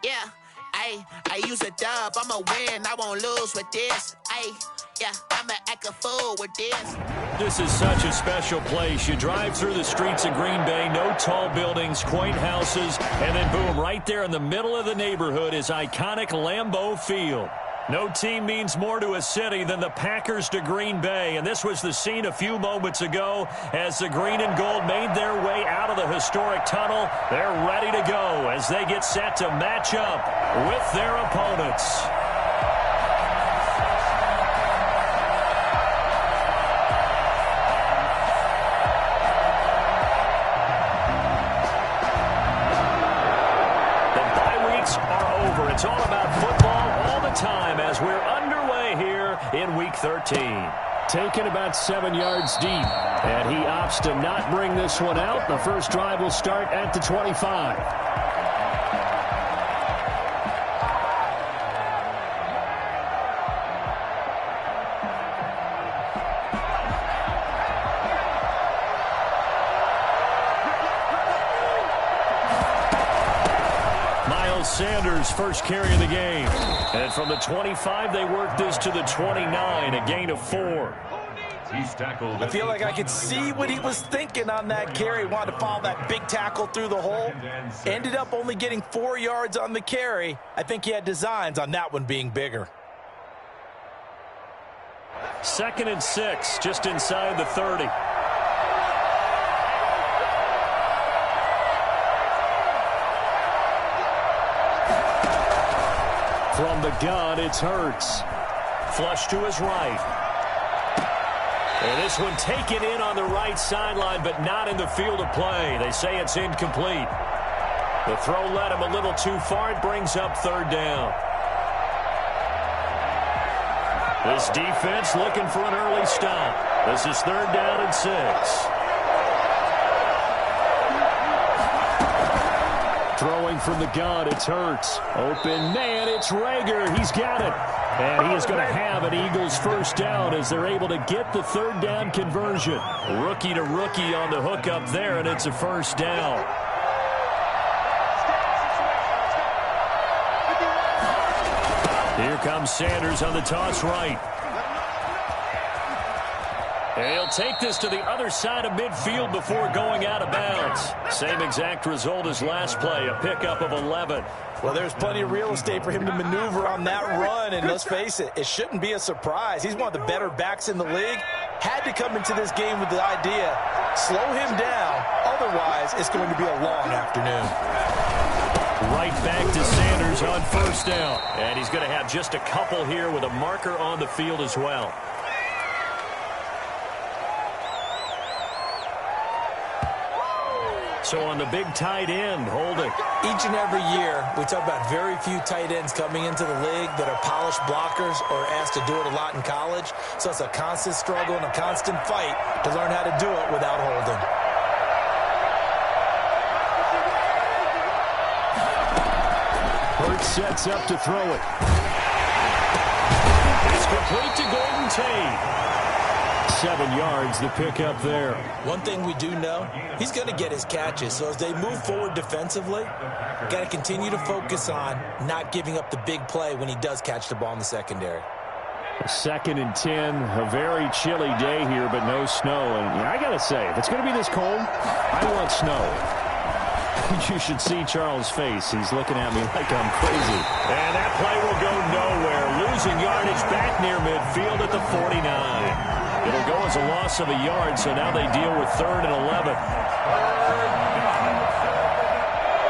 Yeah, I use a dub, I'ma win, I won't lose with this. Yeah, I'ma act a fool with this. This is such a special place. You drive through the streets of Green Bay, no tall buildings, quaint houses, and then boom, right there in the middle of the neighborhood is iconic Lambeau Field. No team means more to a city than the Packers to Green Bay, and this was the scene a few moments ago as the green and gold made their way out of the historic tunnel. They're ready to go as they get set to match up with their opponents. It's all about football all the time as we're underway here in Week 13. Taken about 7 yards deep, and he opts to not bring this one out. The first drive will start at the 25. Sanders first carry of the game. And from the 25, they work this to the 29, a gain of 4. He's tackled. I feel like I could see what he was thinking on that carry. He wanted to follow that big tackle through the hole. Ended up only getting 4 yards on the carry. I think he had designs on that one being bigger. 2nd and 6, just inside the 30. From the gun, it's Hurts. Flush to his right. And this one taken in on the right sideline, but not in the field of play. They say it's incomplete. The throw led him a little too far. It brings up 3rd down. This defense looking for an early stop. This is 3rd down and 6. Throwing from the gun, it's Hurts. Open man, it's Rager. He's got it. And he is going to have an Eagles first down as they're able to get the 3rd down conversion. Rookie to rookie on the hook up there, and it's a first down. Here comes Sanders on the toss right. And he'll take this to the other side of midfield before going out of bounds. Same exact result as last play, a pickup of 11. Well, there's plenty of real estate for him to maneuver on that run, and let's face it, it shouldn't be a surprise. He's one of the better backs in the league. Had to come into this game with the idea, slow him down, otherwise it's going to be a long afternoon. Right back to Sanders on first down. And he's going to have just a couple here with a marker on the field as well. So on the big tight end, Holding. Each and every year, we talk about very few tight ends coming into the league that are polished blockers or asked to do it a lot in college. So it's a constant struggle and a constant fight to learn how to do it without Holding. Hurts sets up to throw it. It's complete to Golden Tate. 7 yards, the pickup there. One thing we do know, he's going to get his catches. So as they move forward defensively, got to continue to focus on not giving up the big play when he does catch the ball in the secondary. 2nd and 10, a very chilly day here, but no snow. And I got to say, if it's going to be this cold, I want snow. You should see Charles' face. He's looking at me like I'm crazy. And that play will go nowhere. Losing yardage back near midfield at the 49. It'll go as a loss of a yard, so now they deal with 3rd and 11.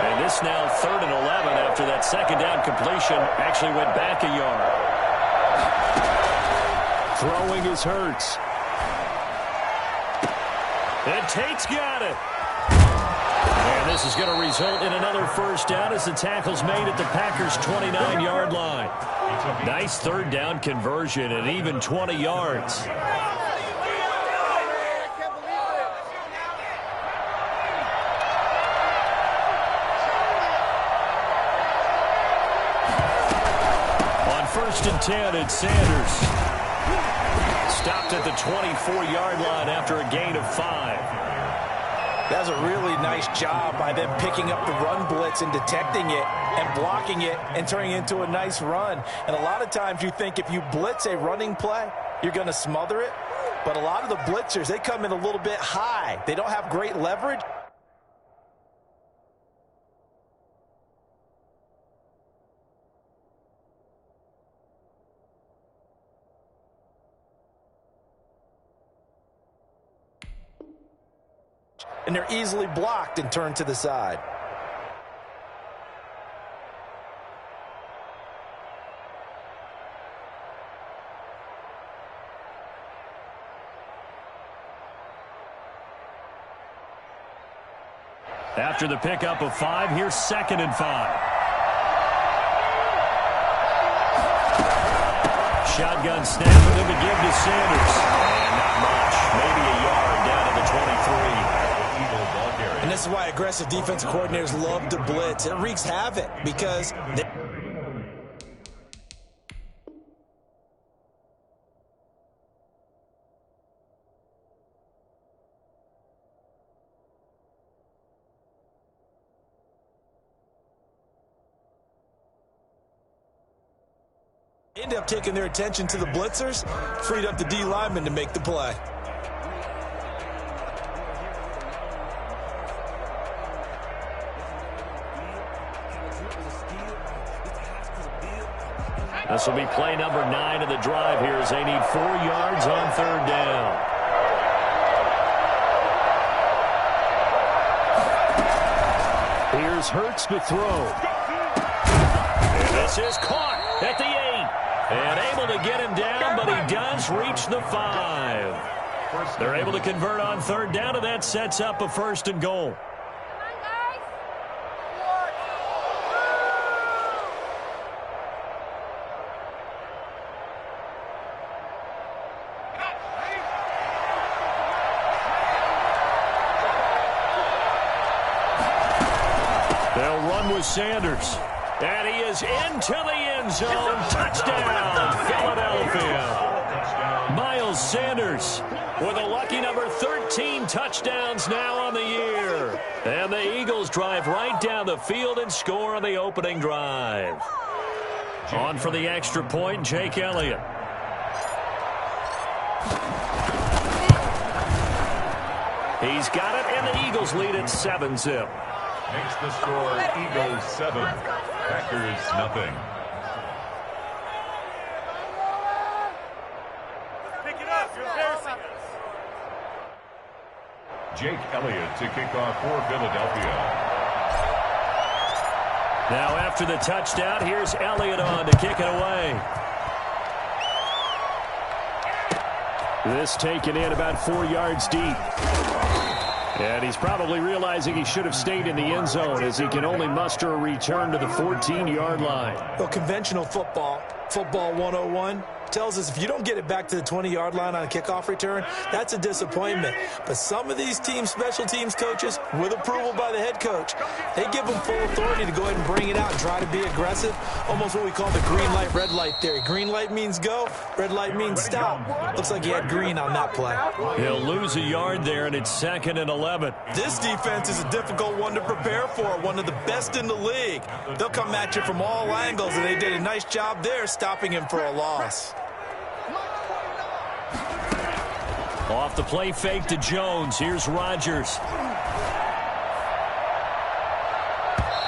And this now 3rd and 11 after that 2nd down completion actually went back a yard. Throwing is Hurts. And Tate's got it. And this is going to result in another first down as the tackle's made at the Packers' 29-yard line. Nice 3rd down conversion and even 20 yards. On 1st and 10, it's Sanders. Stopped at the 24-yard line after a gain of 5. That's a really nice job by them picking up the run blitz and detecting it and blocking it and turning it into a nice run. And a lot of times you think if you blitz a running play, you're going to smother it. But a lot of the blitzers, they come in a little bit high. They don't have great leverage. And they're easily blocked and turned to the side. After the pickup of 5, here's 2nd and 5. Shotgun snap for them to give to Sanders. And not much. Maybe a yard down to the 23. And this is why aggressive defensive coordinators love to blitz. It wreaks havoc because they end up taking their attention to the blitzers, freed up the D lineman to make the play. This will be play number 9 of the drive here as they need 4 yards on 3rd down. Here's Hurts to throw. And this is caught at the 8. And able to get him down, but he does reach the 5. They're able to convert on 3rd down, and that sets up a 1st and goal. They'll run with Sanders. And he is into the end zone. Touchdown, Philadelphia. Miles Sanders with a lucky number 13 touchdowns now on the year. And the Eagles drive right down the field and score on the opening drive. On for the extra point, Jake Elliott. He's got it, and the Eagles lead at 7-zip. Makes the score Eagles 7, Packers nothing. Pick it up, you're embarrassing us. Jake Elliott to kick off for Philadelphia. Now after the touchdown, here's Elliott on to kick it away. This taken in about 4 yards deep. And he's probably realizing he should have stayed in the end zone as he can only muster a return to the 14-yard line. Well, conventional football 101, tells us if you don't get it back to the 20-yard line on a kickoff return, that's a disappointment. But some of these team special teams coaches, with approval by the head coach, they give them full authority to go ahead and bring it out and try to be aggressive, almost what we call the green light, red light theory. Green light means go, red light means stop. Looks like he had green on that play. He'll lose a yard there, and it's 2nd and 11. This defense is a difficult one to prepare for, one of the best in the league. They'll come at you from all angles, and they did a nice job there stopping him for a loss. Off the play fake to Jones. Here's Rodgers.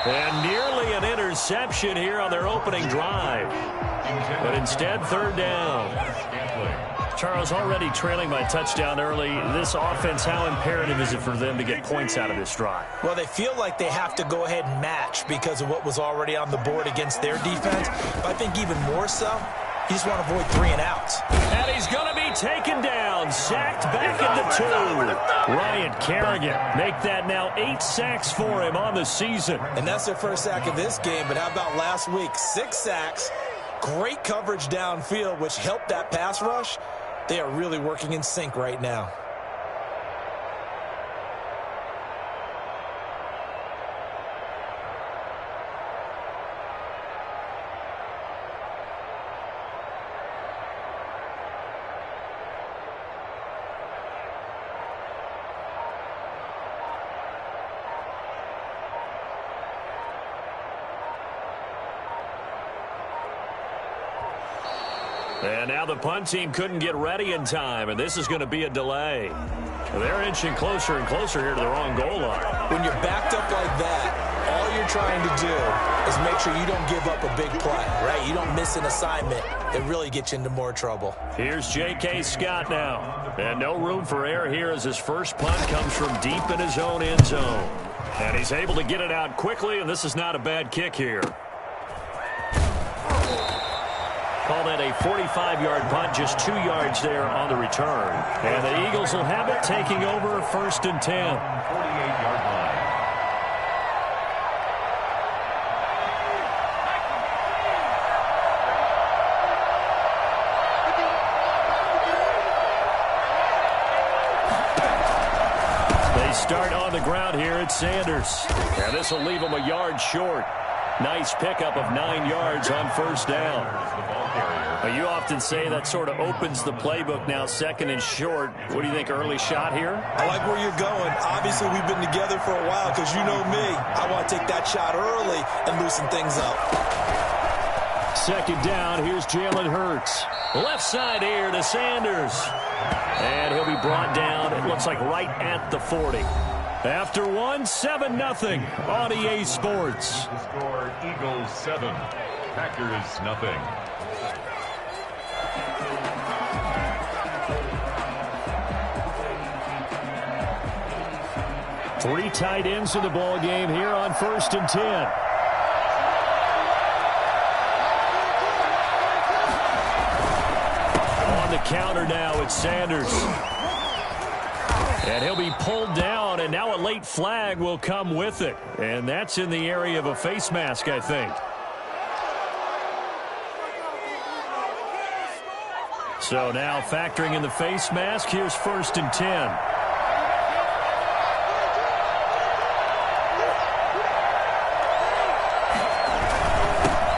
And nearly an interception here on their opening drive. But instead, 3rd down. Charles, already trailing by touchdown early. This offense, how imperative is it for them to get points out of this drive? Well, they feel like they have to go ahead and match because of what was already on the board against their defense. But I think even more so, you just want to avoid 3 and outs. And he's going to be taken down, sacked back at the 2. Ryan Kerrigan, make that now 8 sacks for him on the season. And that's their first sack of this game, but how about last week? 6 sacks, great coverage downfield, which helped that pass rush. They are really working in sync right now. And now the punt team couldn't get ready in time, and this is going to be a delay. They're inching closer and closer here to their own goal line. When you're backed up like that, all you're trying to do is make sure you don't give up a big play, right? You don't miss an assignment that really gets you into more trouble. Here's J.K. Scott now. And no room for error here as his first punt comes from deep in his own end zone. And he's able to get it out quickly, and this is not a bad kick here. Call that a 45-yard punt, just 2 yards there on the return. And the Eagles will have it, taking over 1st and 10. 48-yard line. They start on the ground here at Sanders. And this will leave them a yard short. Nice pickup of 9 yards on 1st down. You often say that sort of opens the playbook now, 2nd and short. What do you think, early shot here? I like where you're going. Obviously, we've been together for a while because you know me. I want to take that shot early and loosen things up. 2nd down, here's Jalen Hurts. Left side here to Sanders. And he'll be brought down, it looks like right at the 40. After 7-0 on EA Sports. The score, Eagles 7, Packers nothing. Three tight ends in the ball game here on 1st and 10. On the counter now, it's Sanders. And he'll be pulled down, and now a late flag will come with it. And that's in the area of a face mask, I think. So now factoring in the face mask, here's 1st and 10.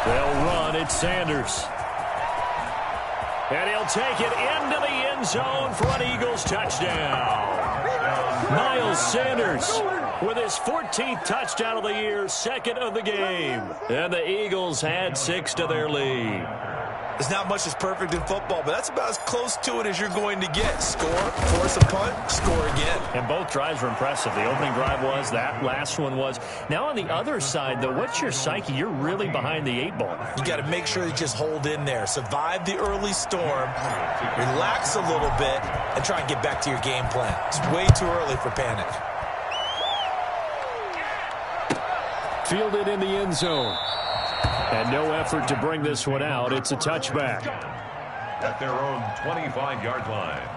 They'll run, it's Sanders. And he'll take it into the end zone for an Eagles touchdown. Miles Sanders with his 14th touchdown of the year, 2nd of the game. And the Eagles had 6 to their lead. There's not much that's perfect in football, but that's about as close to it as you're going to get. Score, force a punt, score again. And both drives were impressive. The opening drive was, that last one was. Now on the other side, though, what's your psyche? You're really behind the 8 ball. You got to make sure you just hold in there. Survive the early storm, relax a little bit, and try and get back to your game plan. It's way too early for panic. Fielded in the end zone. And no effort to bring this one out. It's a touchback. At their own 25-yard line.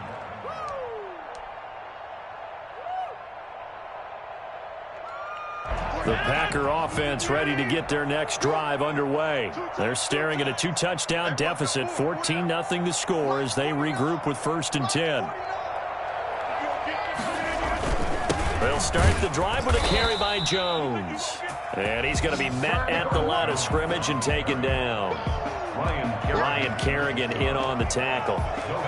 The Packer offense ready to get their next drive underway. They're staring at a 2-touchdown deficit, 14-0 to score as they regroup with 1st and 10. They'll start the drive with a carry by Jones. And he's going to be met at the line of scrimmage and taken down. Ryan Kerrigan in on the tackle.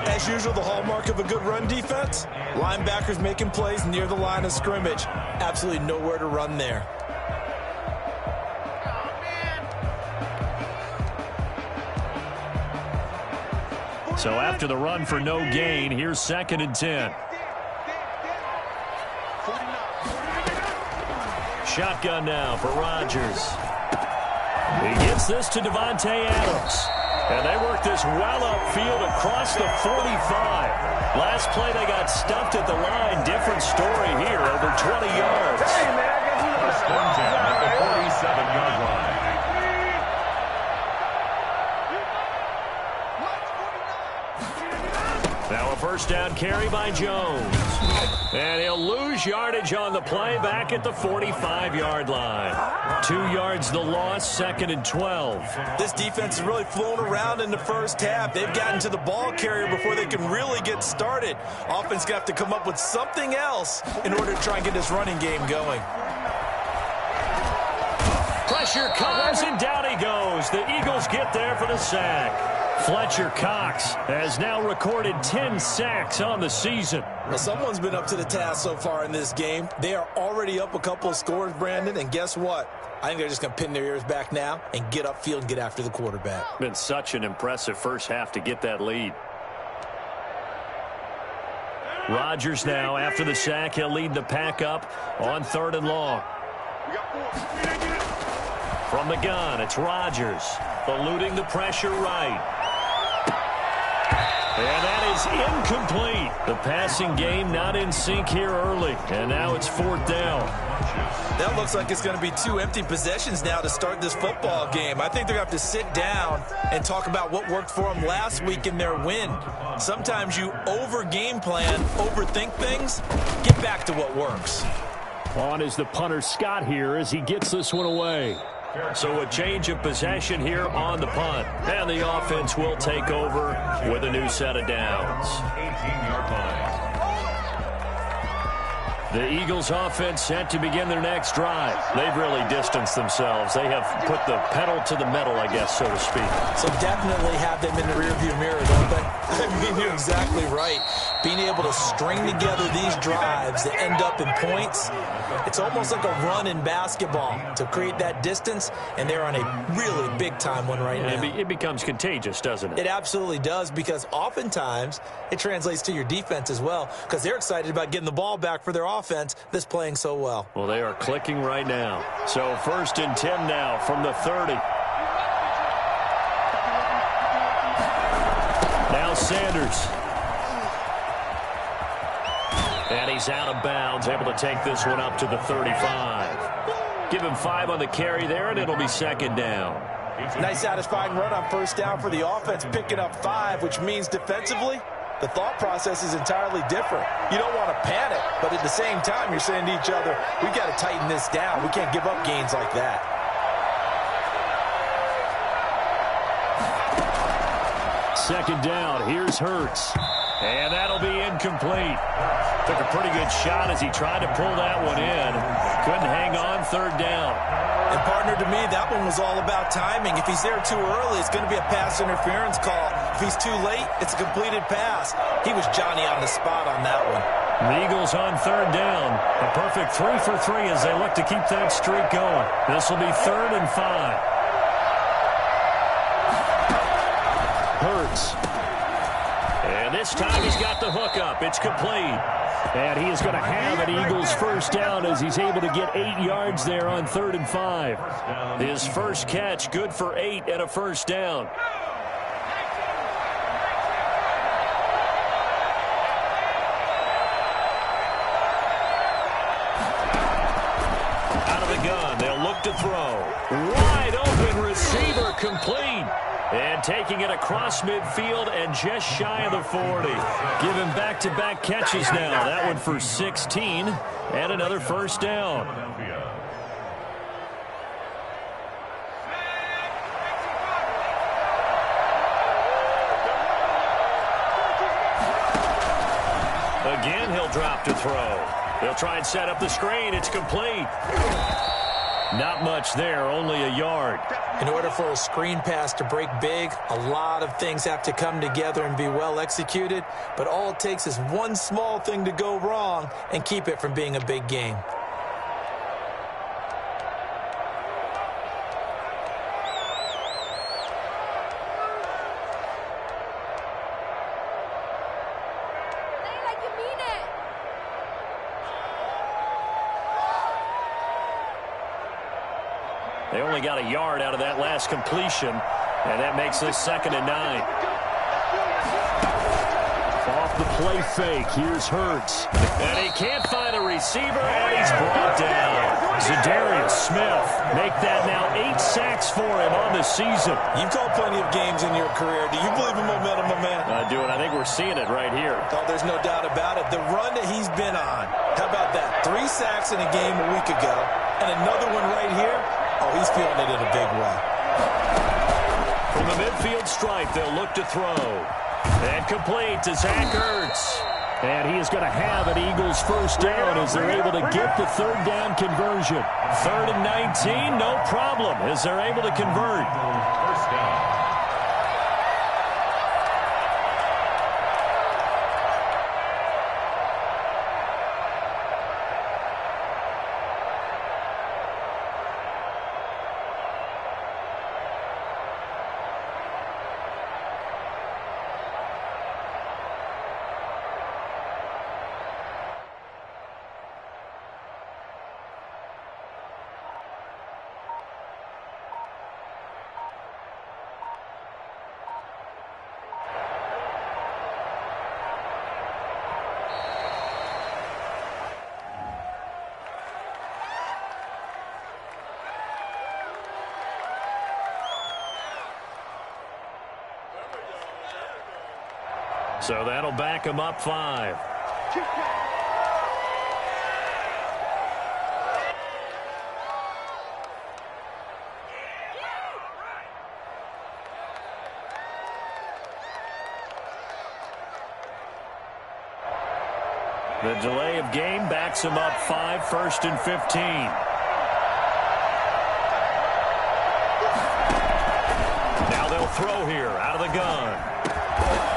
As usual, the hallmark of a good run defense, linebackers making plays near the line of scrimmage. Absolutely nowhere to run there. So after the run for no gain, here's 2nd and 10. Shotgun now for Rodgers. He gets this to Devontae Adams. And they work this well upfield across the 45. Last play they got stuffed at the line. Different story here, over 20 yards. First and 10 at the 47-yard line. Now a 1st down carry by Jones. And he'll lose yardage on the play back at the 45-yard line. 2 yards the loss, 2nd and 12. This defense has really flown around in the first half. They've gotten to the ball carrier before they can really get started. Offense going to have to come up with something else in order to try and get this running game going. Pressure comes, and down he goes. The Eagles get there for the sack. Fletcher Cox has now recorded 10 sacks on the season. Well, someone's been up to the task so far in this game. They are already up a couple of scores, Brandon, and guess what? I think they're just going to pin their ears back now and get upfield and get after the quarterback. Been such an impressive first half to get that lead. Rodgers now, after the sack, he'll lead the pack up on 3rd and long. From the gun, it's Rodgers, eluding the pressure right. And that is incomplete. The passing game not in sync here early. And now it's 4th down. That looks like it's going to be 2 empty possessions now to start this football game. I think they're going to have to sit down and talk about what worked for them last week in their win. Sometimes you over-game plan, overthink things. Get back to what works. On is the punter Scott here as he gets this one away. So a change of possession here on the punt. And the offense will take over with a new set of downs. 18-yard line. The Eagles offense set to begin their next drive. They've really distanced themselves. They have put the pedal to the metal, I guess, so to speak. So definitely have them in the rearview mirror, don't they? I mean, you're exactly right. Being able to string together these drives that end up in points, it's almost like a run in basketball to create that distance, and they're on a really big-time one right now. It becomes contagious, doesn't it? It absolutely does, because oftentimes it translates to your defense as well, because they're excited about getting the ball back for their offense that's playing so well. Well, they are clicking right now. So 1st and 10 now from the 30. Now Sanders. And he's out of bounds, able to take this one up to the 35. Give him 5 on the carry there, and it'll be 2nd down. Nice satisfying run on 1st down for the offense, picking up 5, which means defensively, the thought process is entirely different. You don't want to panic, but at the same time, you're saying to each other, we've got to tighten this down. We can't give up gains like that. Second down, here's Hurts. And that'll be incomplete. Took a pretty good shot as he tried to pull that one in. Couldn't hang on 3rd down. And partner, to me, that one was all about timing. If he's there too early, it's going to be a pass interference call. If he's too late, it's a completed pass. He was Johnny on the spot on that one. The Eagles on 3rd down. A perfect 3 for 3 as they look to keep that streak going. This will be 3rd and 5. Hurts. And this time he's got the hook up. It's complete. And he is going to have an Eagles 1st down as he's able to get 8 yards there on 3rd and 5. His first catch, good for 8 and a 1st down. Out of the gun, they'll look to throw. Wide open receiver, complete. And taking it across midfield and just shy of the 40. Give him back-to-back catches now. That one for 16 and another 1st down. Again, he'll drop to throw. They'll try and set up the screen. It's complete. Not much there, only a yard. In order for a screen pass to break big, a lot of things have to come together and be well executed, but all it takes is one small thing to go wrong and keep it from being a big game. They only got a yard out of that last completion, and that makes this 2nd and 9. Off the play fake, here's Hurts. And he can't find a receiver, and he's brought down. Zadarius Smith make that now 8 sacks for him on the season. You've called plenty of games in your career. Do you believe in momentum, my man? I do, and I think we're seeing it right here. Oh, there's no doubt about it. The run that he's been on, how about that? 3 sacks in a game a week ago, and another one right here. Oh, he's feeling it in a big way. From the midfield stripe, they'll look to throw. And complete to Zach Ertz. And he is going to have an Eagles 1st down as they're able to get the 3rd down conversion. 3rd and 19, no problem, as they're able to convert. 1st down. So that'll back him up 5. The delay of game backs him up 5, 1st and 15. Now they'll throw here out of the gun.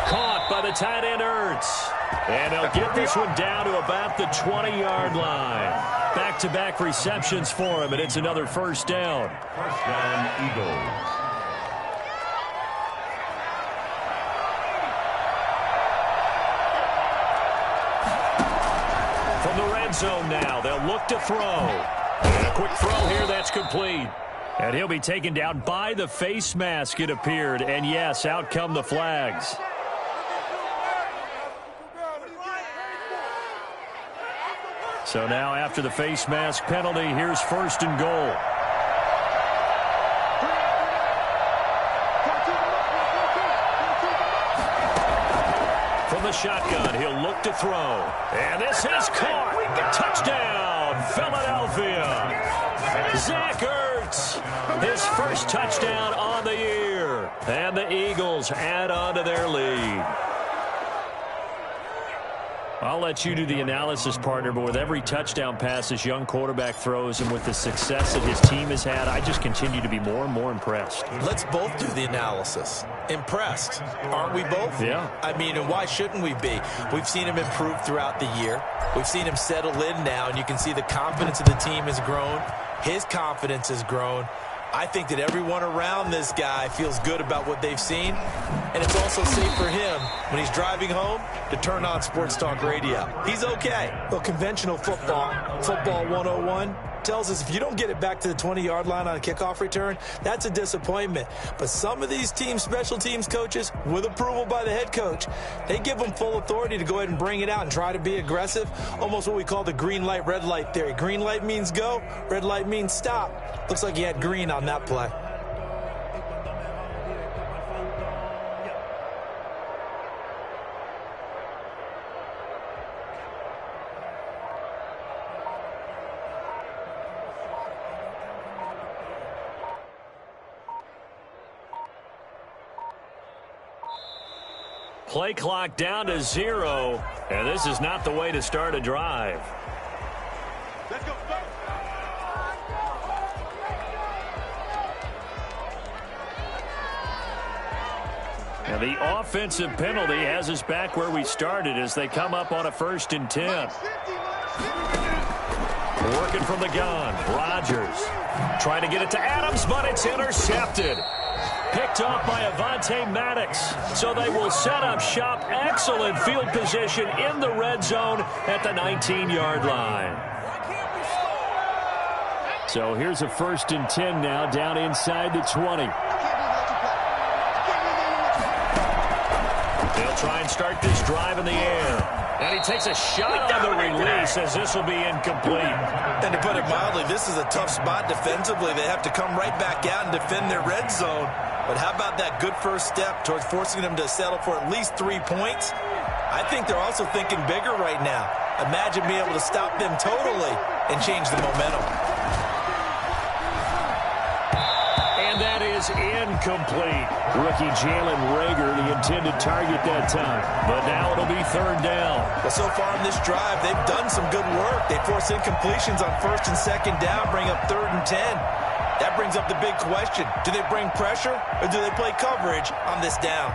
Caught by the tight end Ertz. And they'll get this one down to about the 20-yard line. Back-to-back receptions for him, and it's another first down. First down, Eagles. From the red zone now, they'll look to throw. And a quick throw here that's complete. And he'll be taken down by the face mask, it appeared. And yes, out come the flags. So now after the face mask penalty, here's 1st and goal. From the shotgun, he'll look to throw. And this is caught. Touchdown, Philadelphia. Zach Ertz, his first touchdown on the year. And the Eagles add on to their lead. I'll let you do the analysis, partner, but with every touchdown pass this young quarterback throws and with the success that his team has had, I just continue to be more and more impressed. Let's both do the analysis. Impressed. Aren't we both? Yeah. I mean, and why shouldn't we be? We've seen him improve throughout the year. We've seen him settle in now, and you can see the confidence of the team has grown. His confidence has grown. I think that everyone around this guy feels good about what they've seen, and it's also safe for him when he's driving home to turn on Sports Talk Radio. He's okay. Well, conventional football 101, tells us if you don't get it back to the 20-yard line on a kickoff return, that's a disappointment. But some of these team special teams coaches, with approval by the head coach, they give them full authority to go ahead and bring it out and try to be aggressive, almost what we call the green light, red light theory. Green light means go, red light means stop. Looks like he had green on that play. Play clock down to 0, and this is not the way to start a drive. Let's go. And the offensive penalty has us back where we started as they come up on a 1st and 10. Working from the gun, Rodgers trying to get it to Adams, but it's intercepted. Picked off by Avonte Maddox. So they will set up shop. Excellent field position in the red zone at the 19-yard line. So here's a 1st and 10 now down inside the 20. They'll try and start this drive in the air. And he takes a shot on the release as this will be incomplete. And to put it mildly, this is a tough spot defensively. They have to come right back out and defend their red zone. But how about that good first step towards forcing them to settle for at least 3 points? I think they're also thinking bigger right now. Imagine being able to stop them totally and change the momentum. And that is incomplete. Rookie Jalen Reagor, the intended target that time. But now it'll be 3rd down. Well, so far in this drive, they've done some good work. They force incompletions on 1st and 2nd down, bring up 3rd and 10. That brings up the big question. Do they bring pressure or do they play coverage on this down?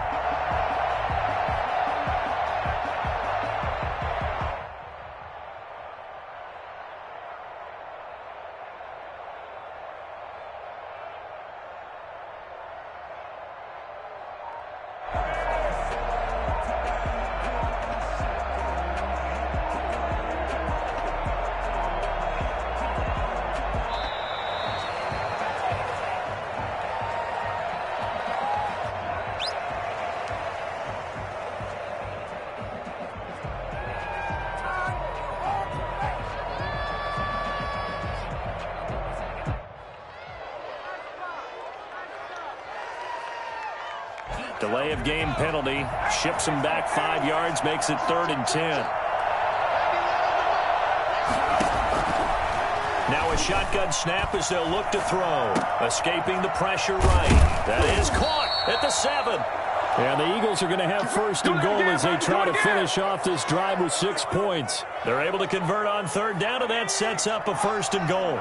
Delay of game penalty. Ships him back 5 yards, makes it 3rd and 10. Now a shotgun snap as they'll look to throw. Escaping the pressure right. That is caught at the 7. And the Eagles are going to have 1st and goal as they try to finish off this drive with 6 points. They're able to convert on 3rd down, and that sets up a 1st and goal.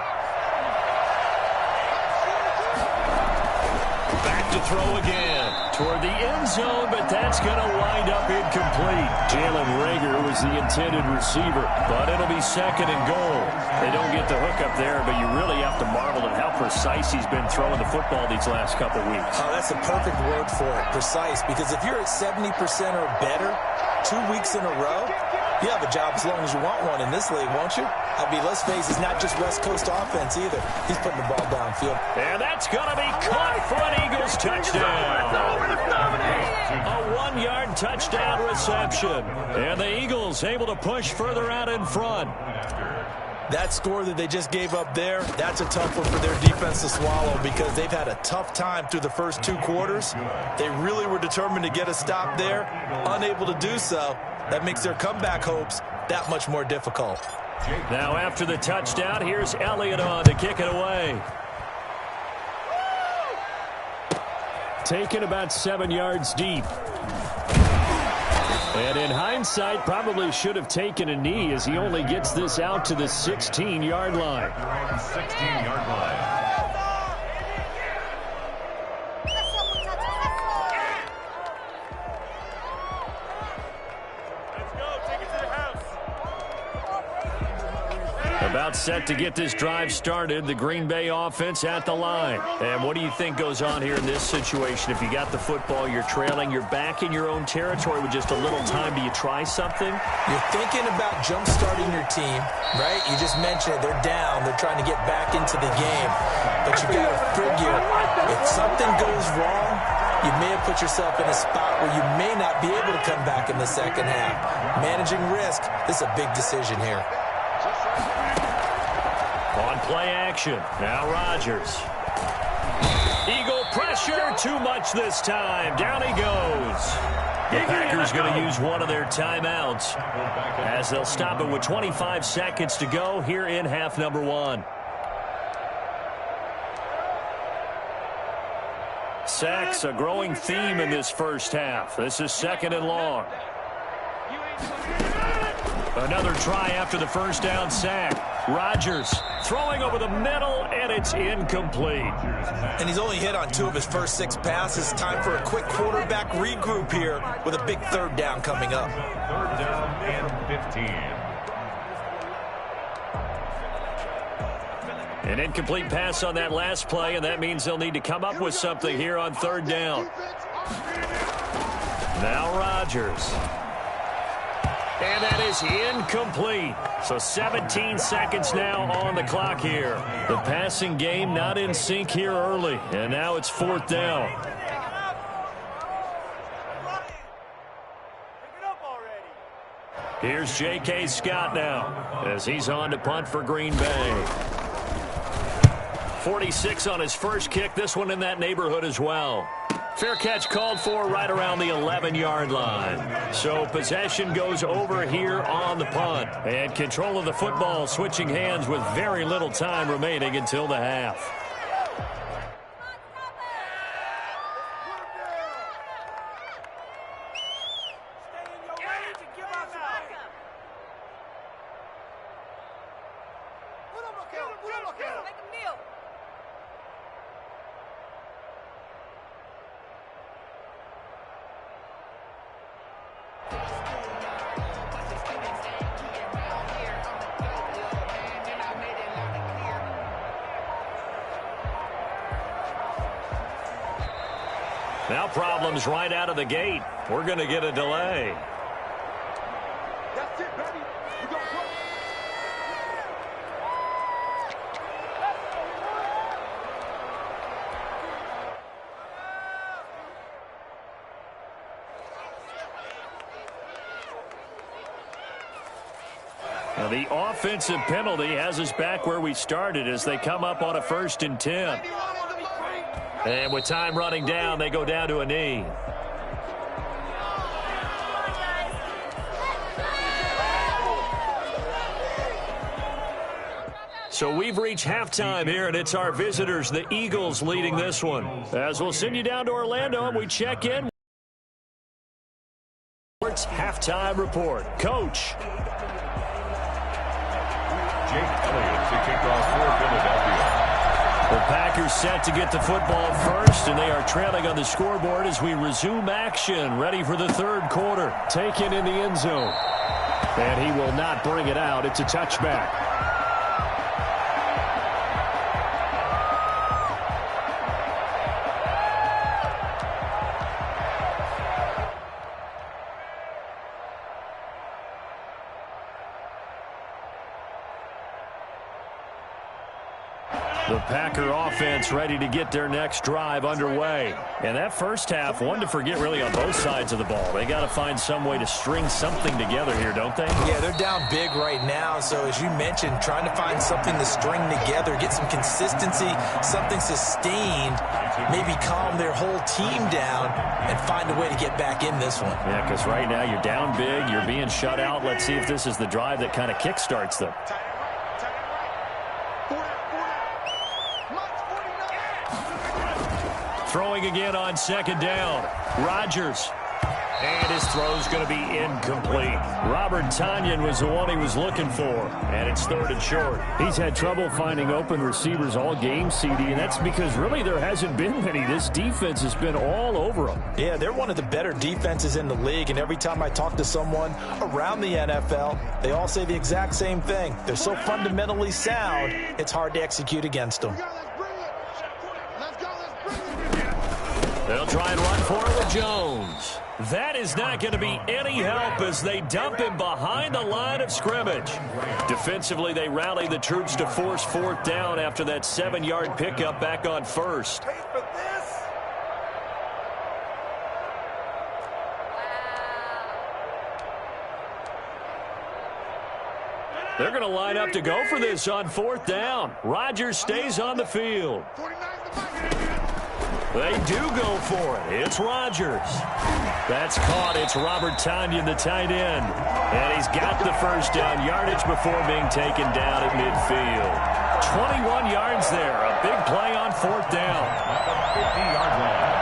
Back to throw again toward the end zone, but that's going to wind up incomplete. Jalen Reagor was the intended receiver, but it'll be 2nd and goal. They don't get the hook up there, but you really have to marvel at how precise he's been throwing the football these last couple weeks. Oh, that's a perfect word for it, precise, because if you're at 70% or better 2 weeks in a row, you have a job as long as you want one in this league, won't you? I mean, let's face it, it's not just West Coast offense either. He's putting the ball downfield. And that's going to be caught for an Eagles touchdown. A 1-yard touchdown reception. And the Eagles able to push further out in front. That score that they just gave up there, that's a tough one for their defense to swallow because they've had a tough time through the first 2 quarters. They really were determined to get a stop there, unable to do so. That makes their comeback hopes that much more difficult. Now after the touchdown, here's Elliott on to kick it away. taken about 7 yards deep. And in hindsight, probably should have taken a knee as he only gets this out to the 16-yard line. 16-yard line. About set to get this drive started, the Green Bay offense at the line. And what do you think goes on here in this situation? If you got the football, you're trailing, you're back in your own territory with just a little time. Do you try something? You're thinking about jump-starting your team, right? You just mentioned it. They're down. They're trying to get back into the game. But you got to figure, if something goes wrong, you may have put yourself in a spot where you may not be able to come back in the second half. Managing risk, this is a big decision here. On play action, now Rodgers. Eagle pressure, too much this time. Down he goes. The Packers going to use one of their timeouts as they'll stop it with 25 seconds to go here in half number 1. Sacks, a growing theme in this first half. This is 2nd and long. Another try after the first down sack. Rodgers throwing over the middle, and it's incomplete. And he's only hit on 2 of his first 6 passes. Time for a quick quarterback regroup here with a big 3rd down coming up. 3rd down and 15. An incomplete pass on that last play, and that means they'll need to come up with something here on 3rd down. Now Rodgers. And that is incomplete. So 17 seconds now on the clock here. The passing game not in sync here early. And now it's 4th down. Here's J.K. Scott now as he's on to punt for Green Bay. 46 on his first kick. This one in that neighborhood as well. Fair catch called for right around the 11-yard line. So possession goes over here on the punt. And control of the football switching hands with very little time remaining until the half. Now problems right out of the gate. We're going to get a delay. That's it, baby. You go play. Now the offensive penalty has us back where we started as they come up on a 1st and 10. And with time running down, they go down to a knee. So we've reached halftime here, and it's our visitors, the Eagles, leading this one. As we'll send you down to Orlando, and we check in. Halftime report. Coach. Jake Elliott to kick off for Philadelphia. The Packers set to get the football first, and they are trailing on the scoreboard as we resume action, ready for the third quarter. Taken in the end zone. And he will not bring it out. It's a touchback. The Packer offense ready to get their next drive underway. And that first half, one to forget really on both sides of the ball. They got to find some way to string something together here, don't they? Yeah, they're down big right now. So as you mentioned, trying to find something to string together, get some consistency, something sustained, maybe calm their whole team down and find a way to get back in this one. Yeah, because right now you're down big, you're being shut out. Let's see if this is the drive that kind of kickstarts them. Throwing again on second down. Rodgers. And his throw's going to be incomplete. Robert Tonyan was the one he was looking for. And it's third and short. He's had trouble finding open receivers all game, CD, and that's because really there hasn't been many. This defense has been all over them. Yeah, they're one of the better defenses in the league, and every time I talk to someone around the NFL, they all say the exact same thing. They're so fundamentally sound, it's hard to execute against them. They'll try and run for it with Jones. That is not going to be any help as they dump him behind the line of scrimmage. Defensively, they rally the troops to force fourth down after that 7-yard pickup back on first. They're going to line up to go for this on fourth down. Rodgers stays on the field. They do go for it. It's Rodgers. That's caught. It's Robert Tonyan, the tight end. And he's got the first down yardage before being taken down at midfield. 21 yards there. A big play on fourth down. At the 50-yard line.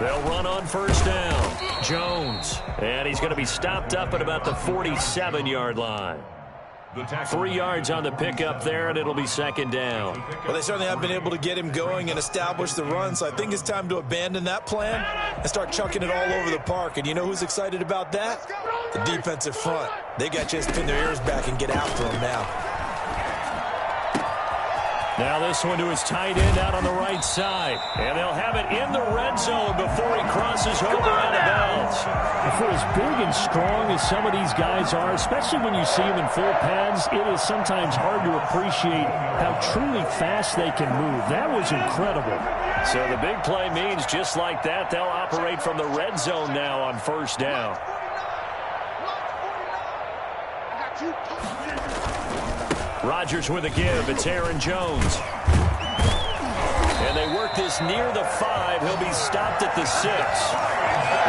They'll run on first down. Jones. And he's going to be stopped up at about the 47-yard line. 3 yards on the pickup there, and it'll be second down. Well, they certainly have been able to get him going and establish the run, so I think it's time to abandon that plan and start chucking it all over the park. And you know who's excited about that? The defensive front. They got just pin their ears back and get after him now. Now this one to his tight end out on the right side. And they'll have it in the red zone before he crosses over out of bounds. For as big and strong as some of these guys are, especially when you see them in full pads, it is sometimes hard to appreciate how truly fast they can move. That was incredible. So the big play means just like that, they'll operate from the red zone now on first down. Rodgers with a give. It's Aaron Jones. And they work this near the 5. He'll be stopped at the 6.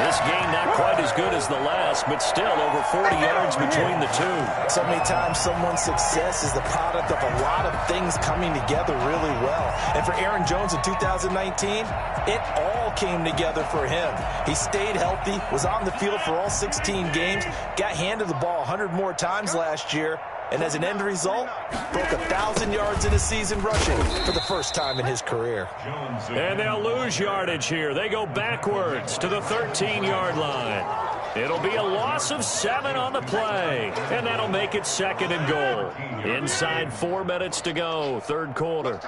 This game not quite as good as the last, but still over 40 yards between the two. So many times someone's success is the product of a lot of things coming together really well. And for Aaron Jones in 2019, it all came together for him. He stayed healthy, was on the field for all 16 games, got handed the ball 100 more times last year, and as an end result, broke 1,000 yards in a season rushing for the first time in his career. And they'll lose yardage here. They go backwards to the 13-yard line. It'll be a loss of 7 on the play, and that'll make it second and goal. Inside 4 minutes to go, third quarter.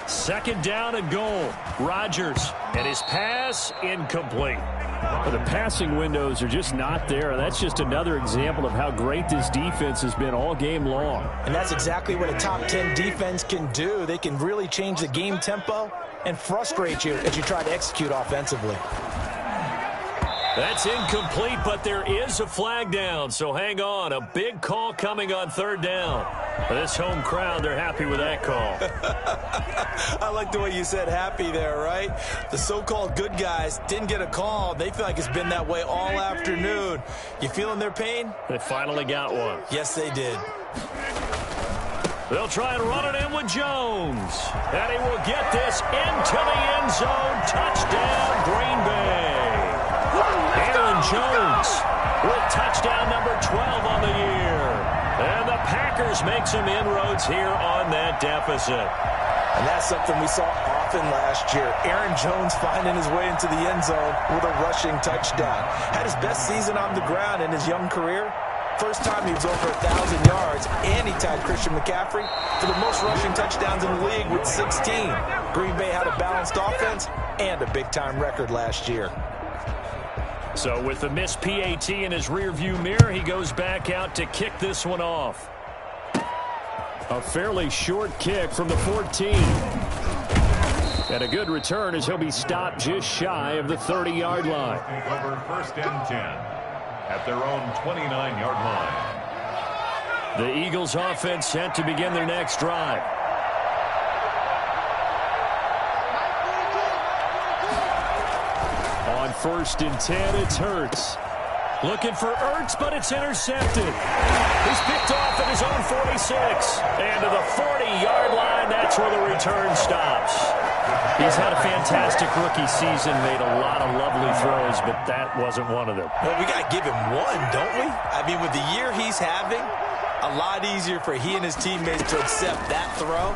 Second down and goal. Rodgers, and his pass incomplete. Well, the passing windows are just not there. That's just another example of how great this defense has been all game long. And that's exactly what a top 10 defense can do. They can really change the game tempo and frustrate you as you try to execute offensively. That's incomplete, but there is a flag down, so hang on. A big call coming on third down. This home crowd, they're happy with that call. I like the way you said happy there, right? The so-called good guys didn't get a call. They feel like it's been that way all afternoon. You feeling their pain? They finally got one. Yes, they did. They'll try and run it in with Jones. And he will get this into the end zone. Touchdown, Green Bay. Aaron Jones with touchdown number 12 on the year. And the Packers make some inroads here on that deficit. And that's something we saw often last year. Aaron Jones finding his way into the end zone with a rushing touchdown. Had his best season on the ground in his young career. First time he was over 1,000 yards, and he tied Christian McCaffrey for the most rushing touchdowns in the league with 16. Green Bay had a balanced offense and a big-time record last year. So with the missed PAT in his rearview mirror, he goes back out to kick this one off. A fairly short kick from the 14. And a good return as he'll be stopped just shy of the 30-yard line. Over 1st and 10 at their own 29-yard line. The Eagles offense set to begin their next drive. On 1st and 10, it's Hurts. Looking for Ertz, but it's intercepted. He's picked off at his own 46. And to the 40-yard line, that's where the return stops. He's had a fantastic rookie season, made a lot of lovely throws, but that wasn't one of them. Well, we got to give him one, don't we? I mean, with the year he's having, a lot easier for he and his teammates to accept that throw,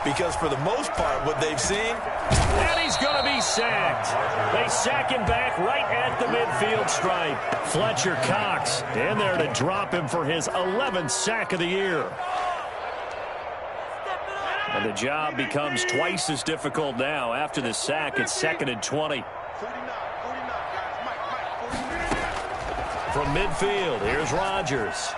because for the most part, what they've seen... And he's going to be sacked. They sack him back right at the midfield stripe. Fletcher Cox in there to drop him for his 11th sack of the year. And the job becomes twice as difficult now. After the sack, it's 2nd and 20. From midfield, here's Rodgers.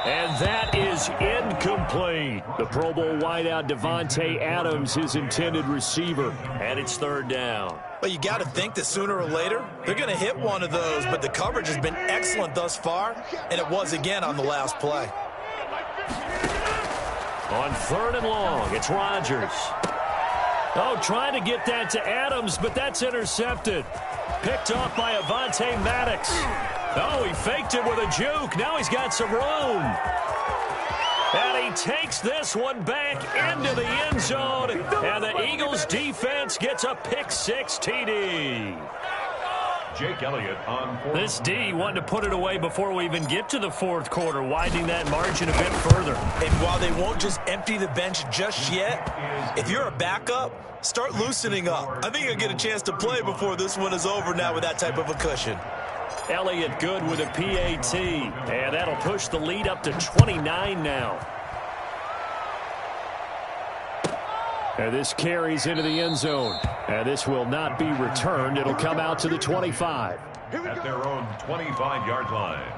And that is incomplete. The Pro Bowl wideout Devontae Adams, his intended receiver. And it's 3rd down. Well, you got to think that sooner or later, they're going to hit one of those. But the coverage has been excellent thus far, and it was again on the last play. On 3rd and long, it's Rodgers. Oh, trying to get that to Adams, but that's intercepted. Picked off by Avonte Maddox. Oh, he faked it with a juke. Now he's got some room. And he takes this one back into the end zone. And the Eagles defense gets a pick-6 TD. Jake Elliott on 4. This D wanted to put it away before we even get to the 4th quarter, widening that margin a bit further. And while they won't just empty the bench just yet, if you're a backup, start loosening up. I think you'll get a chance to play before this one is over now with that type of a cushion. Elliott good with a PAT, and that'll push the lead up to 29 now. And this carries into the end zone. And this will not be returned. It'll come out to the 25. At their own 25-yard line.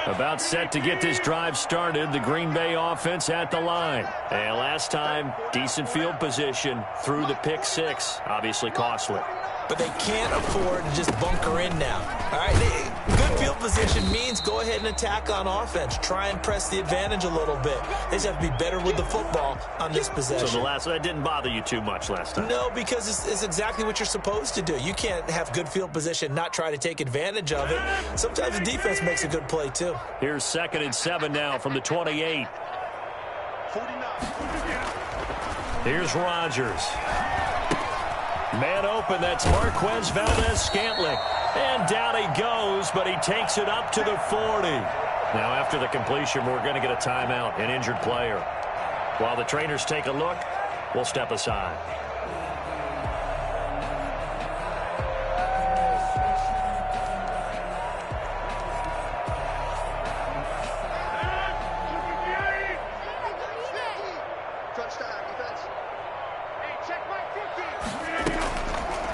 About set to get this drive started, the Green Bay offense at the line. And last time, decent field position through the pick-6. Obviously costly. But they can't afford to just bunker in now. All right, good field position means go ahead and attack on offense. Try and press the advantage a little bit. They just have to be better with the football on this possession. So that didn't bother you too much last time? No, because it's exactly what you're supposed to do. You can't have good field position, not try to take advantage of it. Sometimes the defense makes a good play, too. Here's 2nd and 7 now from the 28. Here's Rodgers. Man open, that's Marquez Valdez-Scantling. And down he goes, but he takes it up to the 40. Now after the completion, we're going to get a timeout, an injured player. While the trainers take a look, we'll step aside.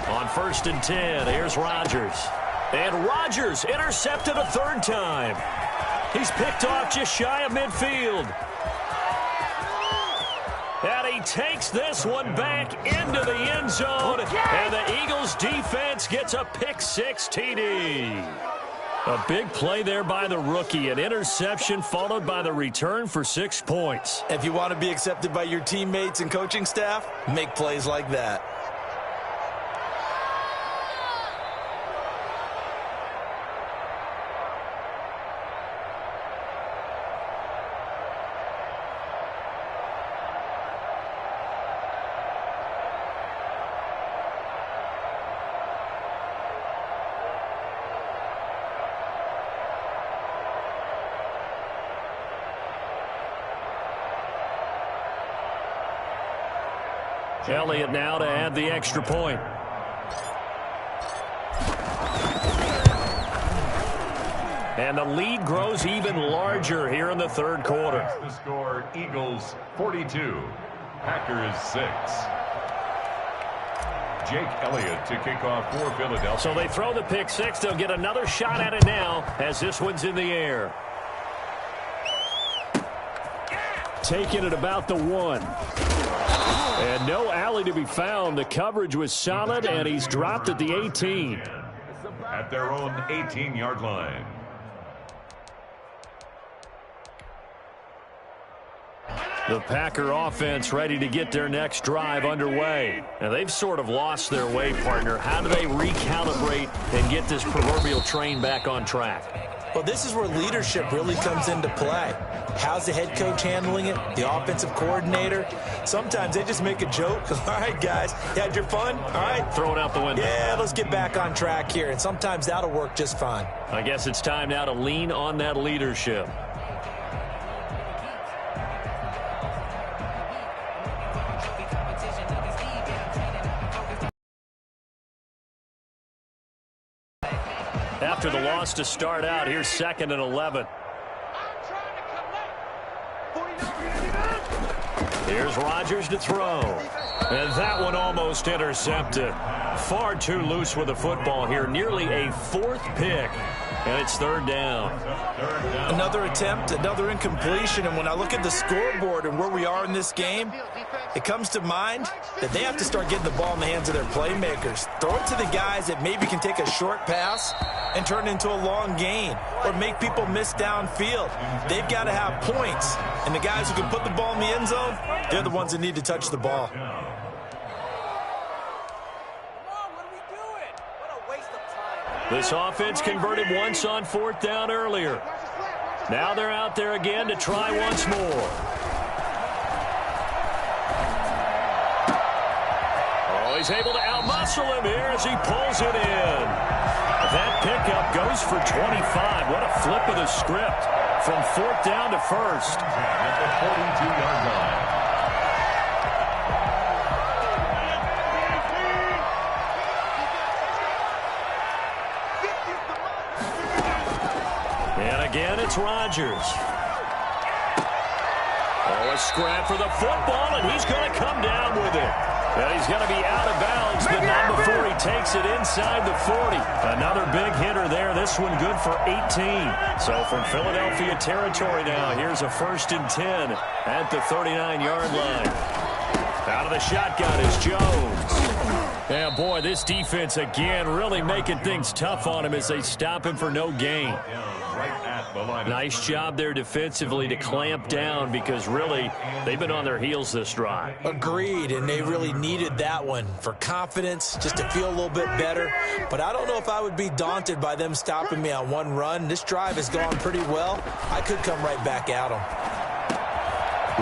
On 1st and 10, here's Rodgers. And Rodgers intercepted a 3rd time. He's picked off just shy of midfield. And he takes this one back into the end zone, and the Eagles defense gets a pick-6 TD. A big play there by the rookie, an interception followed by the return for 6 points. If you want to be accepted by your teammates and coaching staff, make plays like that. Elliott now to add the extra point. And the lead grows even larger here in the third quarter. The score, Eagles 42, Packers 6. Jake Elliott to kick off for Philadelphia. So they throw the pick-6. They'll get another shot at it now as this one's in the air. Taking it about the 1. And no alley to be found. The coverage was solid, and he's dropped at the 18. At their own 18-yard line. The Packer offense ready to get their next drive underway. And they've sort of lost their way, partner. How do they recalibrate and get this proverbial train back on track? Well, this is where leadership really comes into play. How's the head coach handling it? The offensive coordinator? Sometimes they just make a joke. All right, guys, you had your fun? All right. Throw it out the window. Yeah, let's get back on track here. And sometimes that'll work just fine. I guess it's time now to lean on that leadership. After the loss to start out, here's 2nd and 11. Here's Rodgers to throw. And that one almost intercepted. Far too loose with the football here. Nearly a 4th pick. And it's 3rd down. Another attempt, another incompletion. And when I look at the scoreboard and where we are in this game, it comes to mind that they have to start getting the ball in the hands of their playmakers. Throw it to the guys that maybe can take a short pass and turn it into a long gain or make people miss downfield. They've got to have points. And the guys who can put the ball in the end zone, they're the ones that need to touch the ball. This offense converted once on 4th down earlier. Now they're out there again to try once more. Oh, he's able to outmuscle him here as he pulls it in. That pickup goes for 25. What a flip of the script from 4th down to 1st. At the 42-yard line. Again, it's Rodgers. Oh, a scrap for the football, and he's going to come down with it. And he's going to be out of bounds, but not before he takes it inside the 40. Another big hitter there. This one good for 18. So from Philadelphia territory now, here's a 1st and 10 at the 39-yard line. Out of the shotgun is Jones. Yeah, boy, this defense again really making things tough on him as they stop him for no gain. Nice job there defensively to clamp down because really they've been on their heels this drive. Agreed, and they really needed that one for confidence, just to feel a little bit better. But I don't know if I would be daunted by them stopping me on one run. This drive has gone pretty well. I could come right back at them.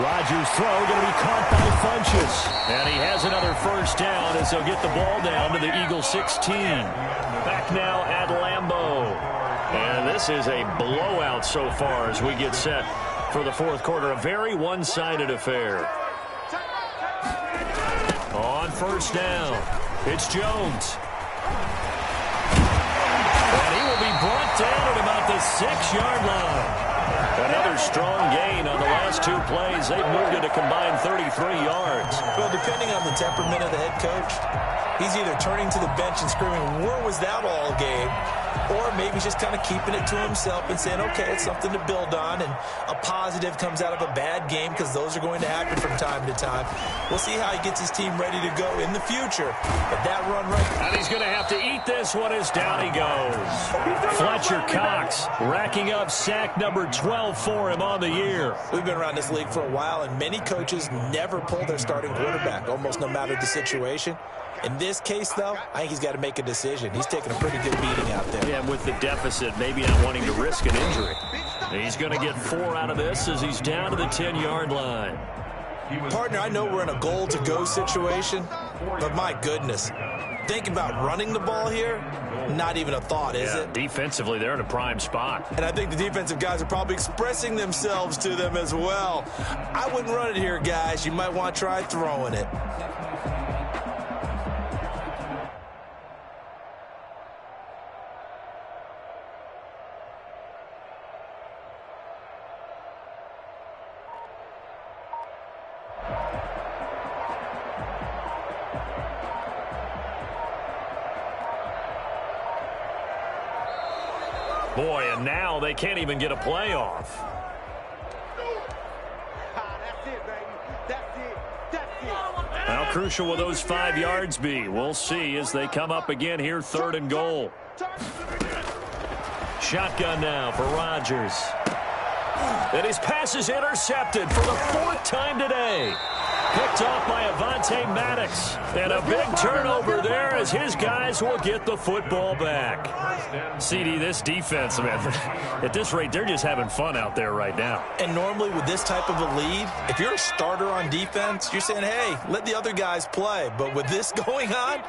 Rodgers' throw going to be caught by Funchess. And he has another 1st down as they'll get the ball down to the Eagles 16. Back now at Lambeau. And this is a blowout so far as we get set for the 4th quarter. A very one-sided affair. On 1st down, it's Jones. And he will be brought down at about the 6-yard line. Another strong gain on the last 2 plays. They've moved it a combined 33 yards. Well, depending on the temperament of the head coach, he's either turning to the bench and screaming, "Where was that all game?" or maybe he's just kind of keeping it to himself and saying, okay, it's something to build on, and a positive comes out of a bad game because those are going to happen from time to time. We'll see how he gets his team ready to go in the future. But that run right... And he's going to have to eat this one as down he goes. Fletcher Cox racking up sack number 12 for him on the year. We've been around this league for a while, and many coaches never pull their starting quarterback, almost no matter the situation. In this case, though, I think he's got to make a decision. He's taking a pretty good beating out there. Yeah, with the deficit, maybe not wanting to risk an injury. He's going to get 4 out of this as he's down to the 10-yard line. Partner, I know we're in a goal-to-go situation, but my goodness, think about running the ball here. Not even a thought, is it? Defensively, they're in a prime spot. And I think the defensive guys are probably expressing themselves to them as well. I wouldn't run it here, guys. You might want to try throwing it. Boy, and now they can't even get a playoff. That's it, baby. That's it. That's it. How crucial will those 5 yards be? We'll see as they come up again here, 3rd and goal. Shotgun now for Rodgers. And his pass is intercepted for the 4th time today. Picked off by Avonte Maddox. And a big turnover there as his guys will get the football back. CD, this defense, man, at this rate, they're just having fun out there right now. And normally with this type of a lead, if you're a starter on defense, you're saying, hey, let the other guys play. But with this going on,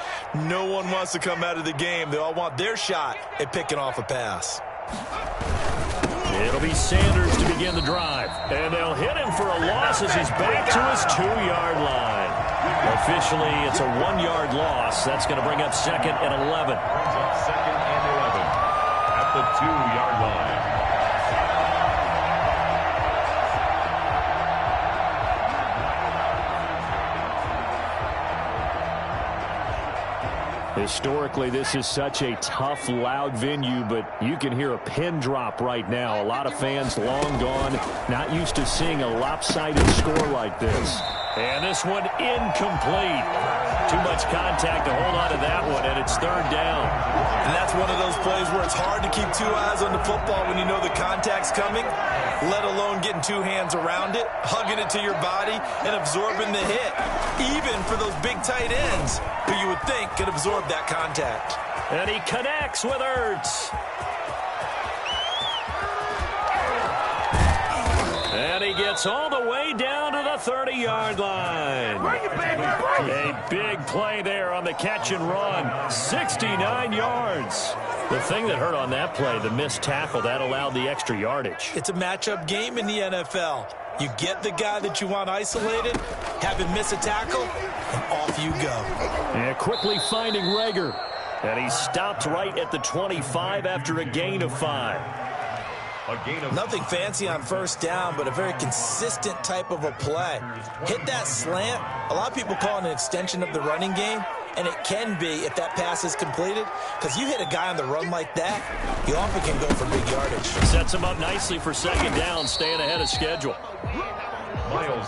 no one wants to come out of the game. They all want their shot at picking off a pass. It'll be Sanders to begin the drive. And they'll hit him for a loss as he's back to his 2-yard line. Officially, it's a 1-yard loss. That's going to bring up 2nd and 11. Brings up 2nd and 11 at the 2-yard line. Historically, this is such a tough, loud venue, but you can hear a pin drop right now. A lot of fans long gone, not used to seeing a lopsided score like this. And this one incomplete. Too much contact to hold on to that one, and it's 3rd down. And that's one of those plays where it's hard to keep 2 eyes on the football when you know the contact's coming, let alone getting 2 hands around it, hugging it to your body, and absorbing the hit. Even for those big tight ends, who you would think could absorb that contact. And he connects with Ertz. And he gets all the way down to the 30-yard line. A big play there on the catch and run. 69 yards. The thing that hurt on that play, the missed tackle, that allowed the extra yardage. It's a matchup game in the NFL. You get the guy that you want isolated, have him miss a tackle, and off you go. And quickly finding Rager. And he stopped right at the 25 after a gain of 5. Nothing fancy on 1st down, but a very consistent type of a play. Hit that slant. A lot of people call it an extension of the running game, and it can be if that pass is completed, because you hit a guy on the run like that, you often can go for big yardage. Sets him up nicely for 2nd down, staying ahead of schedule.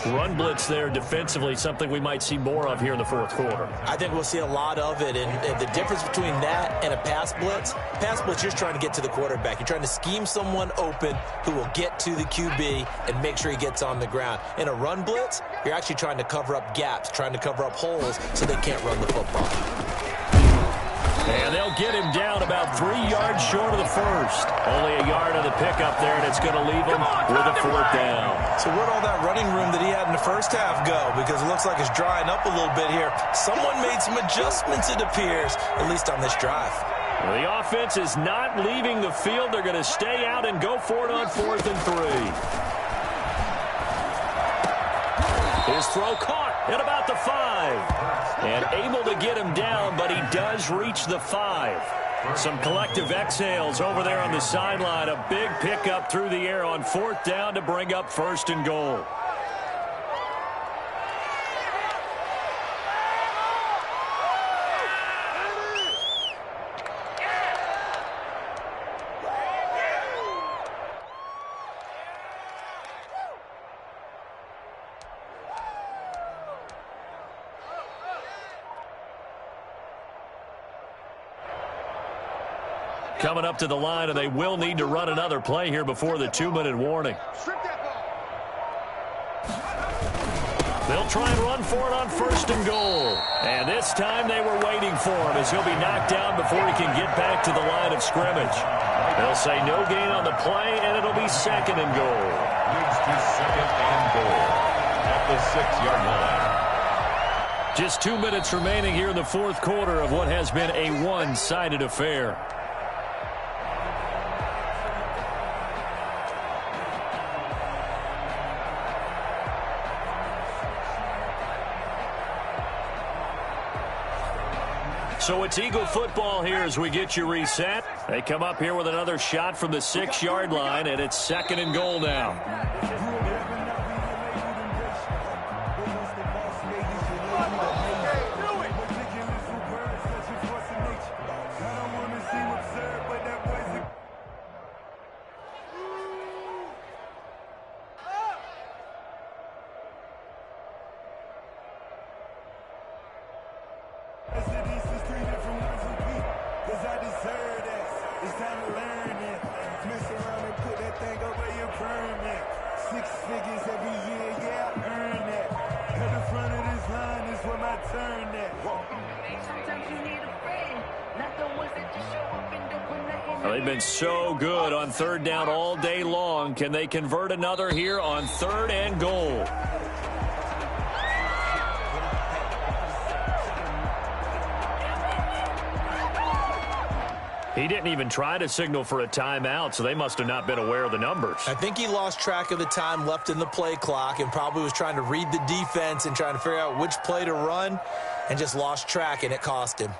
Run blitz there defensively, something we might see more of here in the 4th quarter. I think we'll see a lot of it, and the difference between that and a pass blitz, you're just trying to get to the quarterback. You're trying to scheme someone open who will get to the QB and make sure he gets on the ground. In a run blitz, you're actually trying to cover up gaps, trying to cover up holes so they can't run the football. And they'll get him down about 3 yards short of the 1st. Only a yard of the pickup there, and it's going to leave him with a 4th down. So where'd all that running room that he had in the 1st half go? Because it looks like it's drying up a little bit here. Someone made some adjustments, it appears, at least on this drive. Well, the offense is not leaving the field. They're going to stay out and go for it on 4th and 3. His throw caught at about the 5. And able to get him down, but he does reach the 5. Some collective exhales over there on the sideline. A big pickup through the air on 4th down to bring up 1st and goal. coming up to the line, and they will need to run another play here before the 2-minute warning. They'll try and run for it on 1st and goal. And this time they were waiting for him as he'll be knocked down before he can get back to the line of scrimmage. They'll say no gain on the play, and it'll be 2nd and goal. Moves to 2nd and goal at the 6-yard line. Just 2 minutes remaining here in the 4th quarter of what has been a one-sided affair. So it's Eagle football here as we get you reset. They come up here with another shot from the 6-yard line, and it's 2nd and goal now. They've been so good on 3rd down all day long. Can they convert another here on 3rd and goal? He didn't even try to signal for a timeout, so they must have not been aware of the numbers. I think he lost track of the time left in the play clock and probably was trying to read the defense and trying to figure out which play to run and just lost track, and it cost him.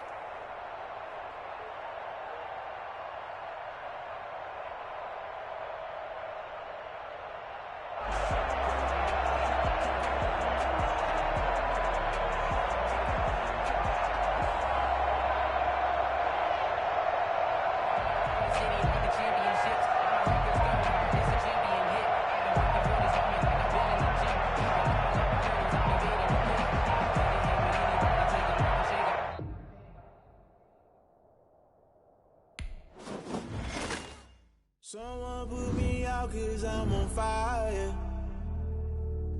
Someone put me out 'cause I'm on fire.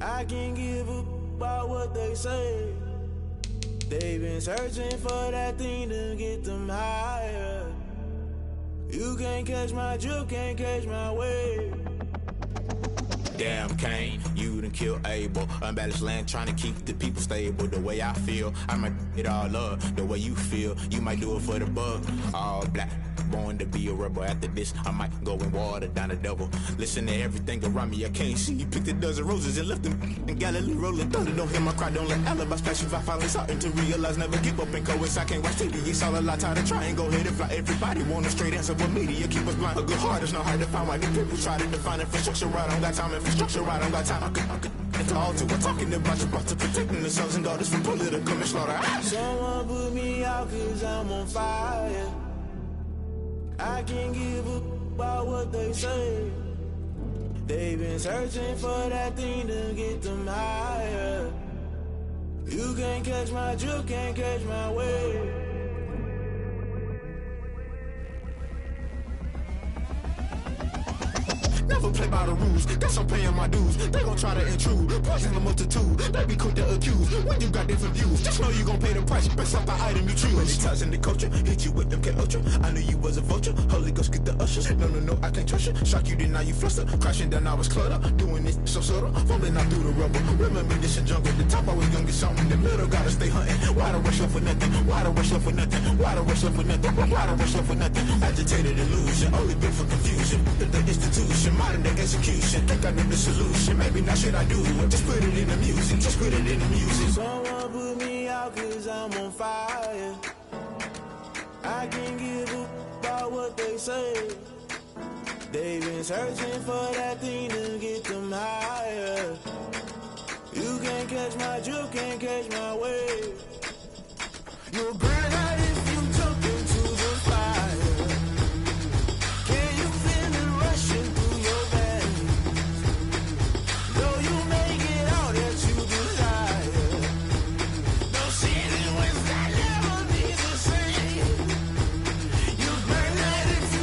I can't give up about what they say. They've been searching for that thing to get them higher. You can't catch my drift, can't catch my wave. Damn, Kane, you done killed Abel. Unbalanced land, trying to keep the people stable. The way I feel, I might it all up. The way you feel, you might do it for the bug. All black, born to be a rebel. After this, I might go and water down the devil. Listen to everything around me, I can't see. You picked a dozen roses and left them in Galilee rolling thunder. Don't hear my cry, don't let alibis pass you. I finally starting to realize, never give up and coincide. Can't watch TV, it's all a lot. Time to try and go ahead and fly. Everybody want a straight answer, but media keep us blind. A good heart is not hard to find. Why these people try to define infrastructure right? I don't got time, infrastructure right? I don't got time. It's all to we're talking about you, about to protecting the sons and daughters from political manslaughter. Someone put me out 'cause I'm on fire. I can't give up about what they say. They've been searching for that thing to get them higher. You can't catch my drift, can't catch my wave. Never play by the rules, guess I'm paying my dues. They gon' try to intrude, poison the multitude. They be quick to accuse when you got different views. Just know you gon' pay the price based off the item you choose. Many ties in the culture, hit you with them K-Ultra. I knew you was a vulture, Holy Ghost get the ushers. No, I can't trust you. Shock you, then now you fluster. Crashing down, I was cluttered. Doing this so subtle, fumbling out through the rubble. Remember this in jungle, the top I was young and something. The middle gotta stay hunting. Why the rush left for nothing? Why the rush left for nothing? Why the rush left for nothing? Why the rush left for nothing? Agitated illusion, only built for confusion. The institution, modern day execution. Think I know the solution. Maybe not shit I do. Just put it in the music. Just put it in the music. Someone put me out 'cause I'm on fire. I can't give up about what they say. They've been searching for that thing to get them higher. You can't catch my drift, can't catch my wave. You'll burn out if you jump into the fire. Can you feel it rushing through your veins? Though you make it all that you desire. No sin was that never be the same. You burn out if you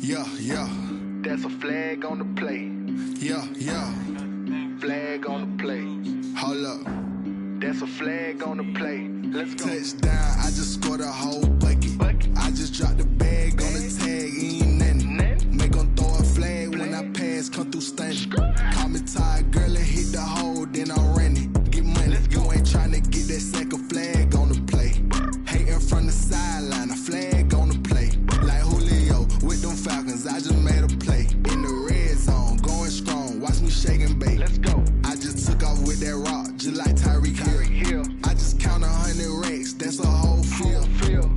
Yeah, yeah. That's a flag on the play. Yeah, yeah. Flag on the play. Hold up. That's a flag on the play. Let's go. Touchdown, I just scored a whole bucket. I just dropped the bag on the tag, ain't nothing. Make 'em throw a flag when I pass, come through stunning. Call me tired, girl, and hit the hole, then I'm running. Get money, you ain't tryna get that second flag on the play. Hating from the sideline, a flag on the play. Like Julio with them Falcons, I just made a play. In the red zone, going strong, watch me shake and bake. Let's go. I just took off with that rock, just like Tyreek Hill. I just count 100 racks, that's a whole field.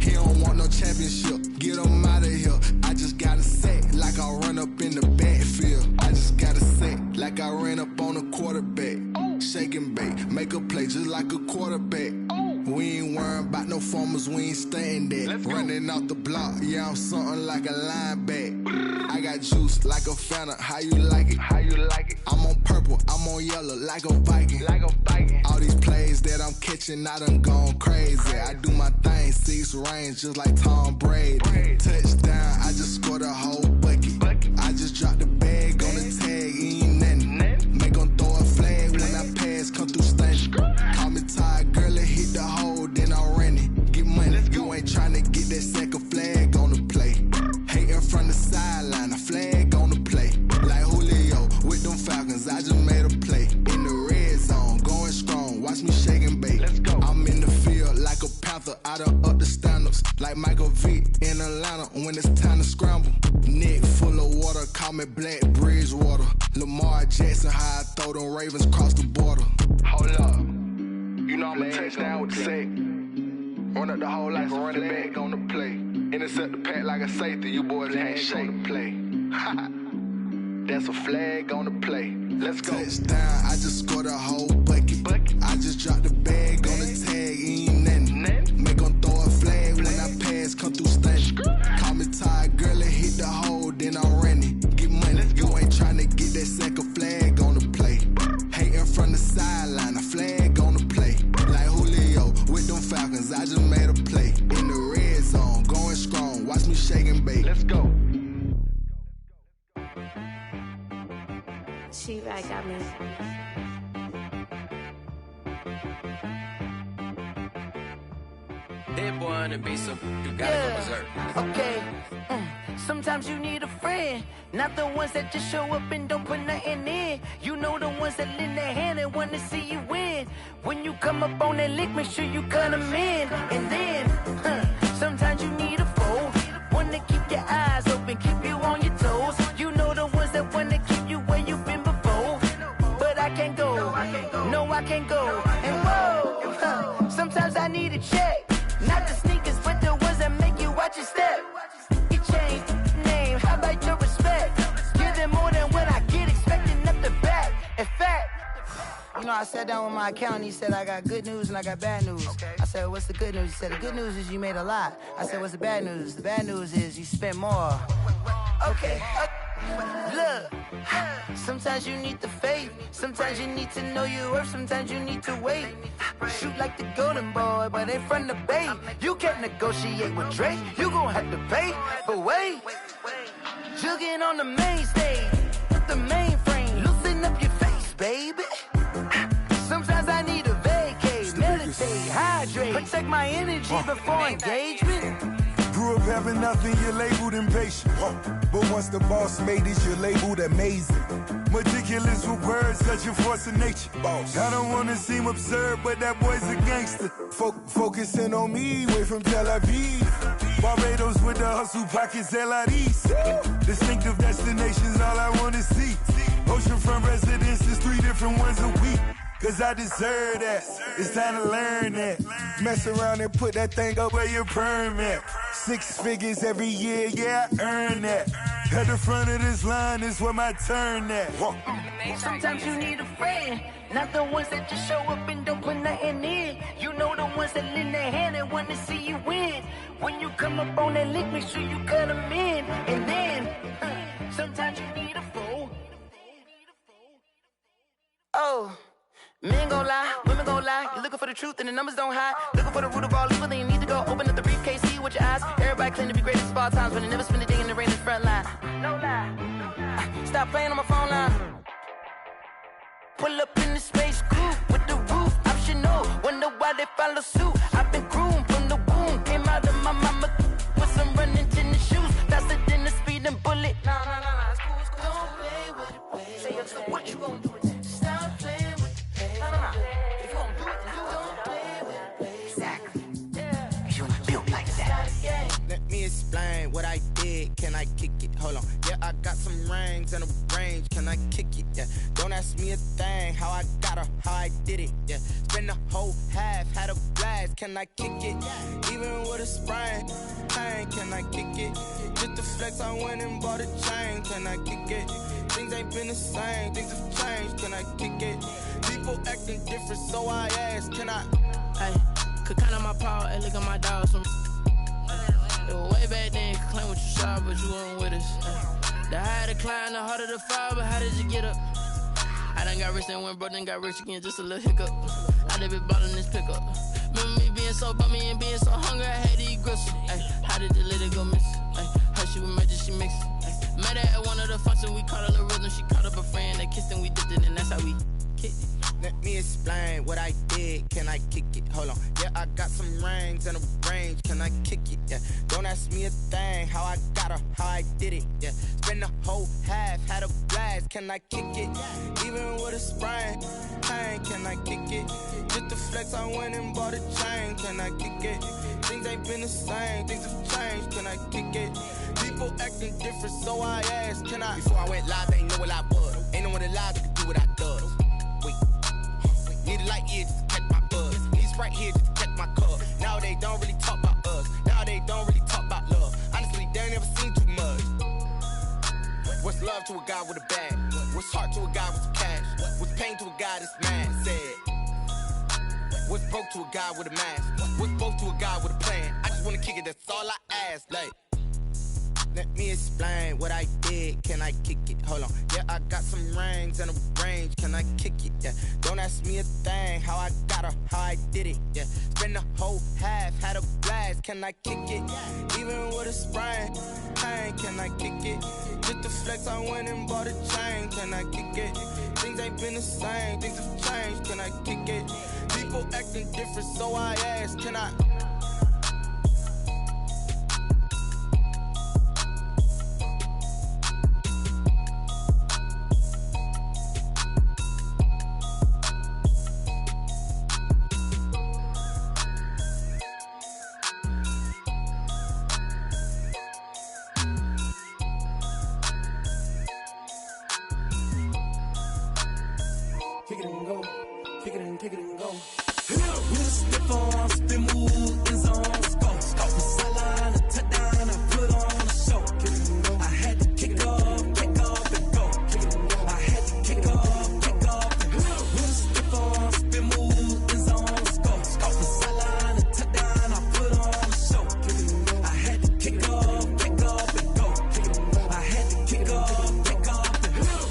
He don't want no championship, get him out of here. I just gotta set like I run up in the backfield. I just gotta set like I ran up on a quarterback. Shake and bake, make a play just like a quarterback. We ain't worrying about no formers, we ain't staying there. Running off the block, yeah, I'm something like a linebacker. I got juice like a Fanta, how you like it? How you like it? I'm on purple, I'm on yellow like a Viking. Like a Viking. All these plays that I'm catching, I done gone crazy. I do my thing, 6 range just like Tom Brady. Touchdown, I just scored a whole bucket. I just dropped the bag on the tag, ain't nothing. Make 'em throw a flag when I pass, come through stunning. Call me tired, girl, and hit the hole, then I'm running. Get money, you ain't tryna get that second flag on the play. Hating from the sideline, a flag on the play. Like Julio with them Falcons, I just made a play. In the red zone, going strong, watch me shake and bake. Let's go. I'm in the field like a panther, I done up the standards. Like Michael Vick in Atlanta when it's time to scramble. Neck full of water, call me Black Bridgewater. Lamar Jackson, how I throw them Ravens across the border. Hold up. You know I'm a touchdown with the sack. Run up the hole like a running back on the play. Intercept the pack like a safety. You boys can't shake the play. That's a flag on the play. Let's go. Touchdown, I just scored a whole bucket. I just dropped the bag on the tag, ain't nothing. Make 'em throw a flag when I pass, come through stunning. Call me tired, girl, and hit the hole, then I'm running. Get money, you ain't tryna get that second flag on the play. Hating from the sideline, a flag on the play. Like Julio with them Falcons, I just made a play. In the red zone, going strong, watch me shake and bake. Let's go. She right got me. That boy on the beat, so you gotta go berserk. Okay. Sometimes you need a friend, not the ones that just show up and don't put nothing in. You know the ones that lend their hand and want to see you win. When you come up on that lick, make sure you cut them in. And then, sometimes you need a foe, one to keep your eyes open, keep you on your toes. You know the ones that want to keep you where you've been before. But I can't go, no I can't go. And whoa, sometimes I need a check. Not the sneakers, but the ones that make you watch your step. You change name, how about your respect? Give them more than what I get, expecting up the back. In fact, you know, I sat down with my accountant, he said I got good news and I got bad news. I said, what's the good news? He said, the good news is you made a lot. I said, what's the bad news? The bad news is you spent more. Okay. Look, sometimes you need the faith, sometimes you need to know your worth, sometimes you need to wait. Shoot like the golden boy, but ain't from the bay. You can't negotiate with Drake, you gon' have to pay. But wait, jugging on the main stage, the mainframe, loosen up your face, baby. Sometimes I need a vacate, meditate, hydrate, protect my energy before engagement. Grew up having nothing, you're labeled impatient. But once the boss made it, you're labeled amazing. Meticulous with words, such a force of nature. I don't wanna seem absurd, but that boy's a gangster. Focusing on me, way from Tel Aviv. Barbados with the hustle pockets, LIDs. Distinctive destinations, all I wanna see. Oceanfront residences, 3 different ones a week. Cause I deserve that, it's time to learn that. Mess around and put that thing up where your permit. 6 figures every year, yeah, I earn that. At the front of this line is where my turn at. Sometimes you need a friend, not the ones that just show up and don't put nothing in. You know the ones that lend their hand and want to see you win. When you come up on that lick, make sure you cut them in. And then, sometimes you need a foe. Oh. Men gon' lie, women gon' lie. You're looking for the truth and the numbers don't hide. Looking for the root of all evil, then you need to go open up the briefcase, see with your eyes. Everybody claim to be greatest of all times, but they never spend a day in the rain in the front line. No lie. Stop playing on my phone line. Pull up in the space coupe with the roof optional. Wonder why they follow suit. I've been groomed from the womb. Came out of my mama with some running tennis shoes. Faster than the speeding bullet. No, it's cool, it's cool. Don't play with it, play. Say so what you gonna do with it? Stop playing with it, play. No. If you gonna do it, then you don't play with it, play. Exactly. Yeah. You built like that. Let me explain what I did. Can I kick it? Hold on. Yeah, I got some rings and a range. Can I kick it? Yeah. Don't ask me a thing. How I got her, how I did it. Yeah. Spend the whole half, had a blast. Can I kick it? Even with a sprain. Pain, can I kick it? Just the flex, I went and bought a chain. Can I kick it? Things ain't been the same. Things have changed. Can I kick it? People acting different, so I ask. Can I? Hey, could count on my paw and look at my dog. Some way back then, could claim what you saw, but you weren't with us. The higher the climb, the harder the fall, but how did you get up? I done got rich and went broke, then got rich again, just a little hiccup. I done been ballin' this pickup. Remember me being so bummy and being so hungry, I had to eat gristle. How did the lady go miss? Her she with magic, she mixed. Met her at one of the functions, we caught her the rhythm. She caught up a friend, they kissed and we dipped it, and that's how we kicked it. Let me explain what I did. Can I kick it? Hold on. Yeah, I got some rings and a range. Can I kick it? Yeah. Don't ask me a thing. How I got her, how I did it. Yeah. Spend the whole half, had a blast. Can I kick it? Even with a sprain. Pain, can I kick it? Just the flex, I went and bought a chain. Can I kick it? Things ain't been the same. Things have changed. Can I kick it? People acting different, so I asked. Can I? Before I went live, they ain't know what I was. Ain't no one alive that could do what I does. Need a light here just to catch my buzz. Need Sprite here just to catch my cup. Now they don't really talk about us. Now they don't really talk about love. Honestly, they ain't never seen too much. What's love to a guy with a bag? What's heart to a guy with some cash? What's pain to a guy that's mad? Said. What's broke to a guy with a mask? What's both to a guy with a plan? I just wanna kick it, that's all I ask. Like, let me explain what I did. Can I kick it? Hold on. Yeah, I got some rings and a range. Can I kick it? Yeah. Don't ask me a thing. How I got her, how I did it. Yeah. Spend the whole half, had a blast. Can I kick it? Even with a sprain. Pain, can I kick it? Just the flex, I went and bought a chain. Can I kick it? Things ain't been the same. Things have changed. Can I kick it? People acting different, so I ask. Can I? Kick it and go. Kick it and kick it and go. With a stiff arm, spin move, in zone, scope. From sideline to touchdown, I put on a show. I had to kick off and go. I had to kick off and go. With a stiff arm, spin move, in zone, scope. From sideline to touchdown, I put on a show. I had to kick off and go. I had to kick off and go.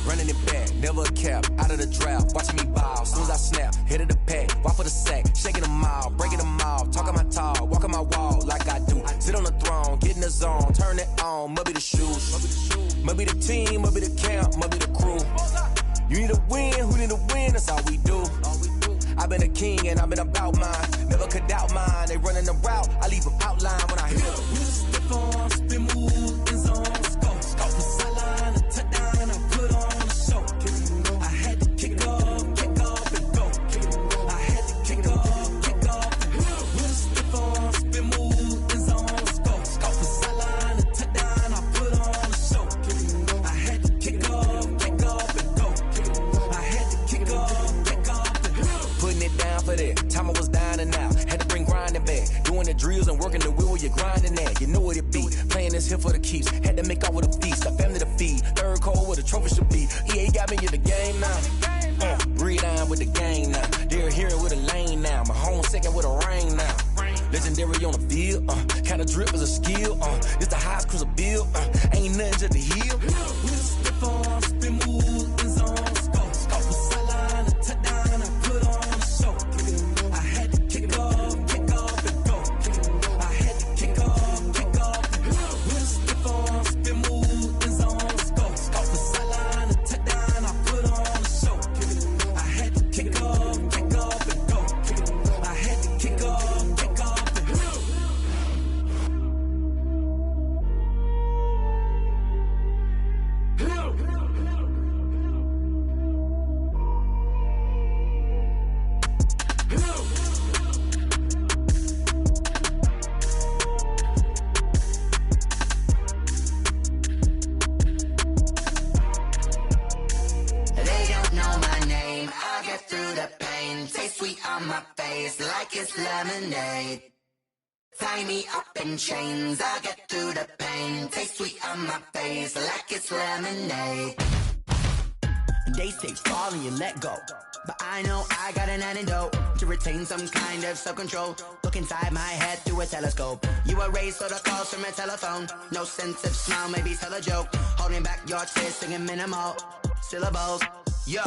Running it back, never a cap, out of the draft, watching me ball. Soon as I snap, hit of the pack, walk for the sack, shaking them all, breaking them all, talking my talk, walking my wall like I do. Sit on the throne, get in the zone, turn it on, must be the shoes, must be the team, must be the camp, must be the crew. You need a win, who need a win, that's all we do. I've been a king and I've been about mine, never could doubt mine. They running the route, I leave them outline when I hit them. With a stiff arm, spin move, in zone, scope. From sideline to touchdown, I put on a show. I had to kick off and go. I had to kick off and go. With a stiff arm, spin move, in zone, scope. From sideline to touchdown, I put on a show. I had to kick off and go. I had to kick off and go. Putting it down for that, time I was down and out. Had to bring grinding back, doing the drills and working the wheel where you're grinding at. You know what it be, playing this here for the keeps. Had to make off with a feast, a family to feed. Third cold where the trophy should be. EA got me in the game now. Breathe on with the game now. They're here with a lane now. My home second with a rain now. Legendary on the field, kind of drip is a skill. It's the highest cruiser bill, ain't nothing just to heal. With a stiff arm, spin move, in zone, scope. From sideline to touchdown, I put on a show. pain. Taste sweet on my face like it's lemonade. Tie me up in chains, I'll get through the pain. Taste sweet on my face like it's lemonade. They say fall and you let go, but I know I got an antidote to retain some kind of self-control. Look inside my head through a telescope. You erase all the calls from a telephone. No sense of smile, maybe tell a joke. Holding back your tears, singing minimal syllables. Yeah,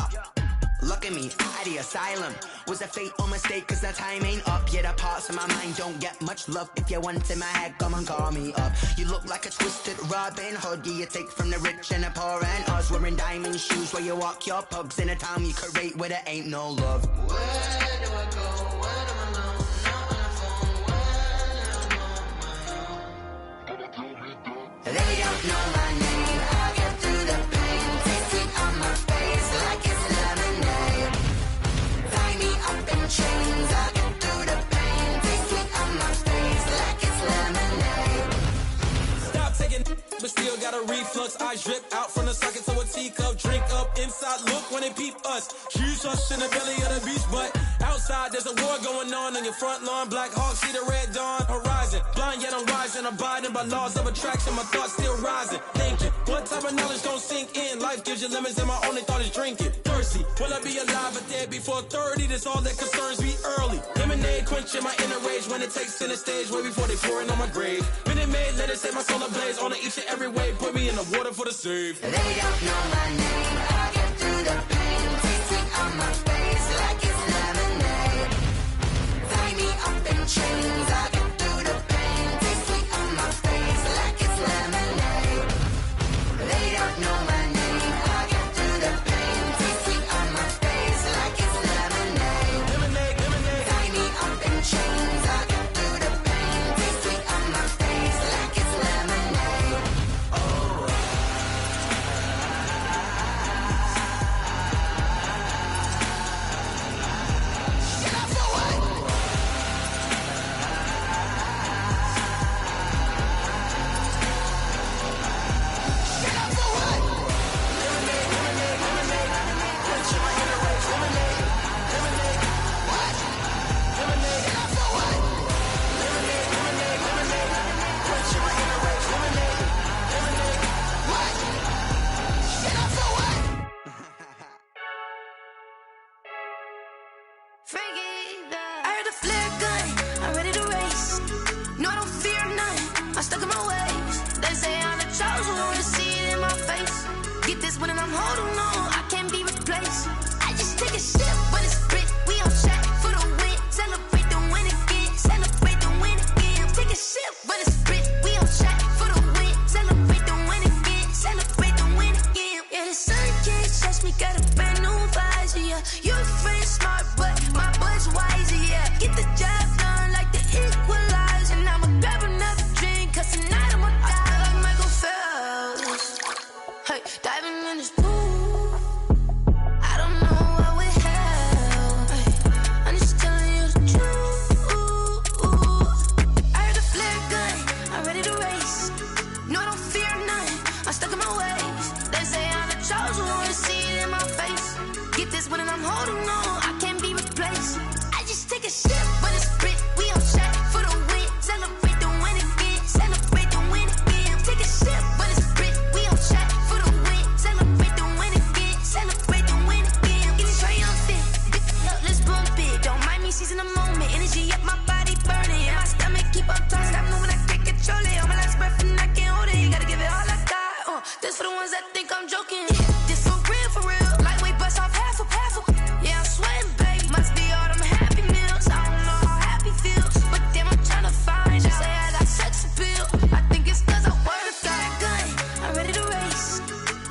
look at me, out the asylum. Was a fate or mistake, cause the time ain't up. Yeah, the parts of my mind don't get much love. If you want in my head, come and call me up. You look like a twisted Robin Hood. Yeah, you take from the rich and the poor and us. Wearing diamond shoes where you walk your pugs in a town you create where there ain't no love. Where do I go? Where am I alone? Not on the phone. Where am I? They don't know my name. I'll get through the pain. Taste sweet on my face like it's lemonade. Tie me up in chains. I'll get through the pain. Taste sweet on my face like it's lemonade. Stop taking, but still got a reflux. Eyes drip out from the socket to a teacup. Drink up inside, look when they peep us. Shoes us in the belly of the beast, but outside there's a war going on your front lawn. Black Hawk, see the red dawn horizon. Blind yet I'm rising, abiding by laws of attraction. My thoughts still rising, thinking what type of knowledge don't sink in. Life gives you lemons and my only thought is drinking. Thirsty, will I be alive or dead before 30? That's all that concerns me early. Lemonade quenching my inner rage when it takes center stage way before they pouring on my grave. Minute Maid, let it set my soul ablaze on each and every way. Put me in the water for the save. They don't know my name. I'll get through the pain. Taste sweet on my face like it's lemonade. Tie me up in chains. I'll get through the pain. Taste sweet on my face like it's lemonade. They don't know my name. I'll get through the pain. Taste sweet on my face like it's lemonade. Lemonade, lemonade. Tie me up in chains. I'll get through the pain. Taste sweet on my face like it's lemonade. Oh. I heard a flare gun, I'm ready to race. No, I don't fear none, I'm stuck in my ways. They say I'm the chosen one, to see it in my face. Get this one and I'm holding on, I can't be replaced. I just take a sip, but it's sprit, we on track for the win. Celebrate the win again, celebrate the win again. Take a sip, but it's sprit, we on track for the win. Celebrate the win again, celebrate the win again. Yeah, the sun can't touch me, got a brand new visor, yeah. You're friend smart, but my boy's wiser, yeah. Get the job done like the equalizer. Now I'ma grab another drink, cause tonight I'ma die like Michael Phelps. Hey, diving in this pool, I don't know what would help. Hey, I'm just telling you the truth. I heard a flare gun, I'm ready to race. No, I don't fear none, I'm stuck in my ways. They say I'm the chosen one, to see it in my face. Get this one and I'm holding on, I can't be replaced. I just take a sip, but it's sprit, we on track for the win. Celebrate the win again, celebrate the win again. Take a sip, but it's sprit, we on track for the win. Celebrate the win again, celebrate the win again. Getting triumphant, let's bump it. Don't mind me seizing the moment, energy up my body burning. And my stomach keep up talking, stop moving, I can't control it. On my last breath and I can't hold it, you gotta give it all I got. This for the ones that think I'm joking. This for real, lightweight bust off half a. Yeah, I'm sweating, babe. Must be all them happy meals. I don't know how happy feels, but damn, I'm trying to find out. Say I got sex appeal. I think it's cause I wear the fat gun. I'm ready to race.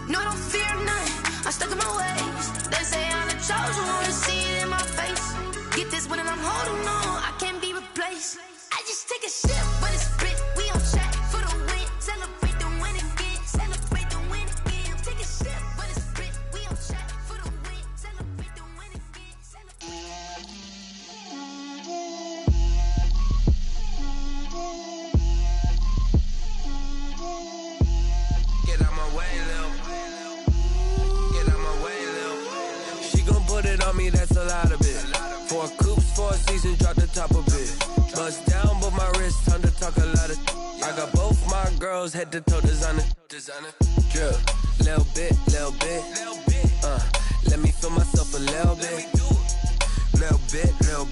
No, I don't fear none. I'm stuck in my ways. They say I'm the chosen one, to see it in my face. Get this one and I'm holding on, I can't be replaced. I just take a sip, but it's sprit. We on track for the win. Celebrate the win again. Celebrate the win again. Take a sip, but it's sprit. We on track for the win. Celebrate the win again. Get out my way, Lil. Get out my way, Lil. She gon' put it on me, that's a lot of it. seasons, drop the top a bit. Bust down, but my wrist, time to talk a lot of. I got both my girls head to toe designer. Drip, little bit. Let me feel myself a little bit. Little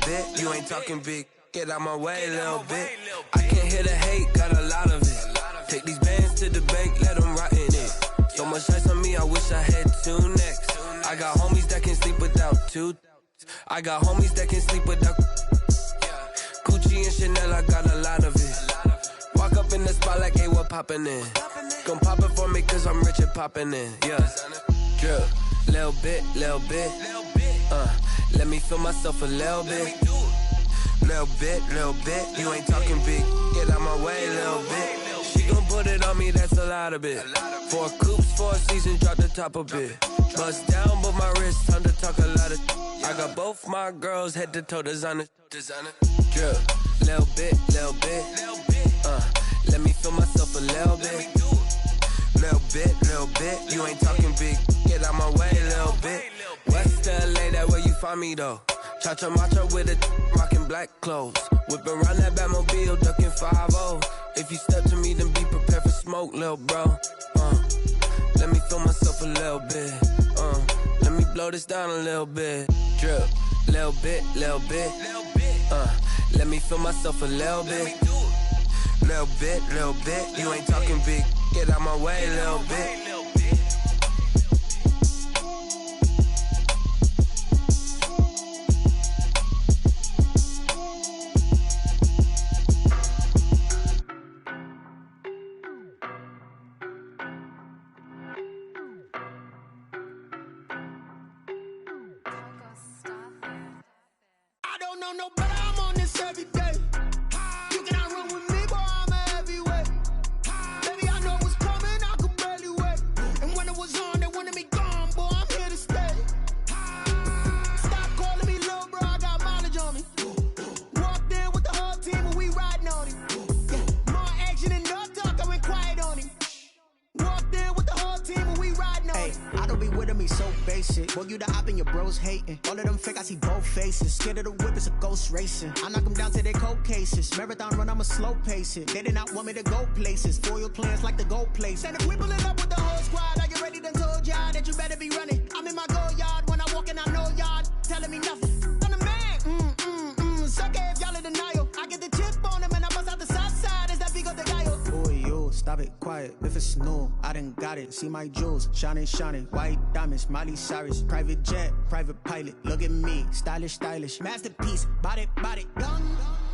bit. You ain't talking big. Get out my way, little bit. I can't hear the hate, got a lot of it. Take these bands to the bank, let them rot in it. So much ice on me, I wish I had 2 necks. I got homies that can sleep without 2. I got homies that can sleep without Gucci and Chanel, I got a lot of it. Walk up in the spot like, hey, what poppin' in? Gon' pop it for me cause I'm rich and poppin' in, yeah. Drip, little bit. Let me feel myself a little bit. Little bit. You ain't talking big. Get out my way, little bit. She gon' put it on me, that's a lot of it. 4 coops, 4 seasons, drop the top a bit. Bust down, but my wrist, time to talk a lot of. I got both my girls head to toe designer. Drip, little bit. Let me feel myself a little bit. Little bit. You ain't talking big. Get out my way, little bit. West LA, that where you find me though. Cha-cha matcha with a rockin' black clothes. Whippin' around that Batmobile, duckin' 5-0. If you step to me, then be prepared for smoke, lil' bro. Let me feel myself a little bit. Let me blow this down a little bit. Drip, little bit. Let me feel myself a little bit. Little bit. You ain't talking big. Get out my way, little bit. I don't know no better, I'm on this every day. You cannot run with me, boy, I'm a heavyweight. Baby, I know what's coming, I could barely wait. And when it was on, they wanted me gone, boy, I'm here to stay. Stop calling me little bro, I got mileage on me. Walked in with the whole team and we riding on him. Yeah, more action and no talk, I went quiet on him. Walked in with the whole team and we riding on him. I don't be with me so basic. Boy, you the op and your bros hating. All of them fake, I see both faces. Scared of the whip, it's a ghost racing. I knock them down to their cold cases. Marathon run, I'ma slow pace it. They did not want me to go places. Foil plans like the go place. And if we pulling up with the whole squad, I get ready to told y'all that you better be running. I'm in my go yard when I walk in, I know y'all telling me nothing. I'm the man, suck it if y'all in denial. I get the chip on him and I bust out the south side. Is that Vigo de Gallo? Boy, yo, stop it, quiet. If it's new, I done got it. See my jewels, shining. White diamonds, Miley Cyrus. Private jet, private pilot. Look at me, stylish. Masterpiece, body, gun.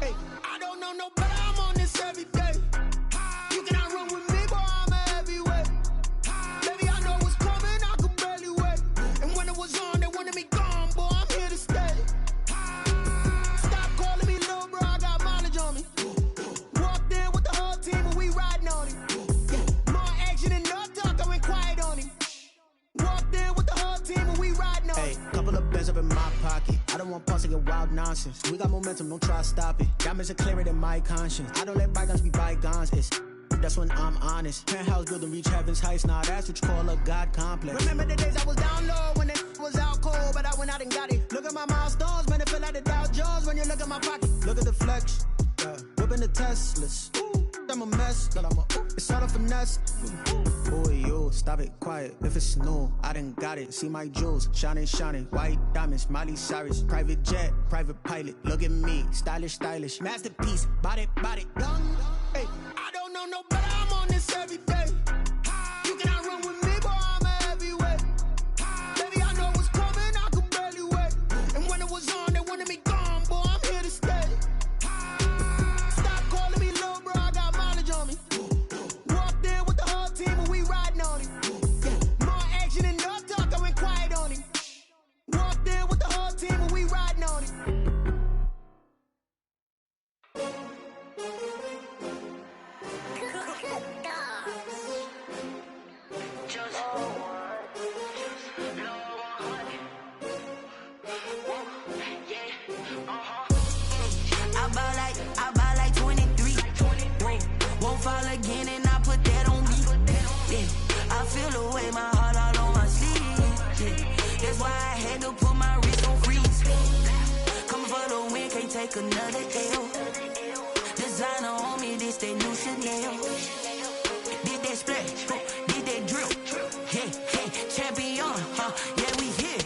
Hey, I don't know no better, I'm on this every day. You cannot run with me, boy, I'm a heavyweight. Baby, I know what's coming, I could barely wait. And when it was on, they wanted me gone, boy, I'm here to stay. Stop calling me little bro, I got mileage on me. Walked in with the whole team and we riding on him. Yeah, more action and no talk, I went quiet on him. Walked in with the whole team and we riding on. Hey, couple of bands up in my pocket. I don't want pause to get wild nonsense. We got momentum, don't try to stop it. Diamonds are clearer than my conscience. I don't let bygones be bygones. That's when I'm honest. Penthouse building reach heaven's heights. Nah, that's what you call a God complex. Remember the days I was down low when it was out cold, but I went out and got it. Look at my milestones, man, it feel like the Dow Jones when you look at my pocket. Look at the flex, whipping the Teslas. I'm a mess, but it's all a finesse. Boy, yo, stop it, quiet. If it's new, I done got it. See my jewels, shining. White diamonds, Miley Cyrus. Private jet, private pilot. Look at me, stylish. Masterpiece, body, gun. Hey, I don't know no better, I'm on this every day. You cannot run with me, boy, I'm a heavyweight. Baby, I know what's coming, I could barely wait. And when it was on, they wanted me gone, boy, I'm here to stay. Stop calling me little bro, I got mileage on me. Walked in with the whole team and we riding on him. Yeah, more action and no talk, I went quiet on him. Walked in with the whole team and we riding on him. take another L. Designer on me, this they new Chanel. Did that splash, did that drill. Yeah, champion, yeah, we here.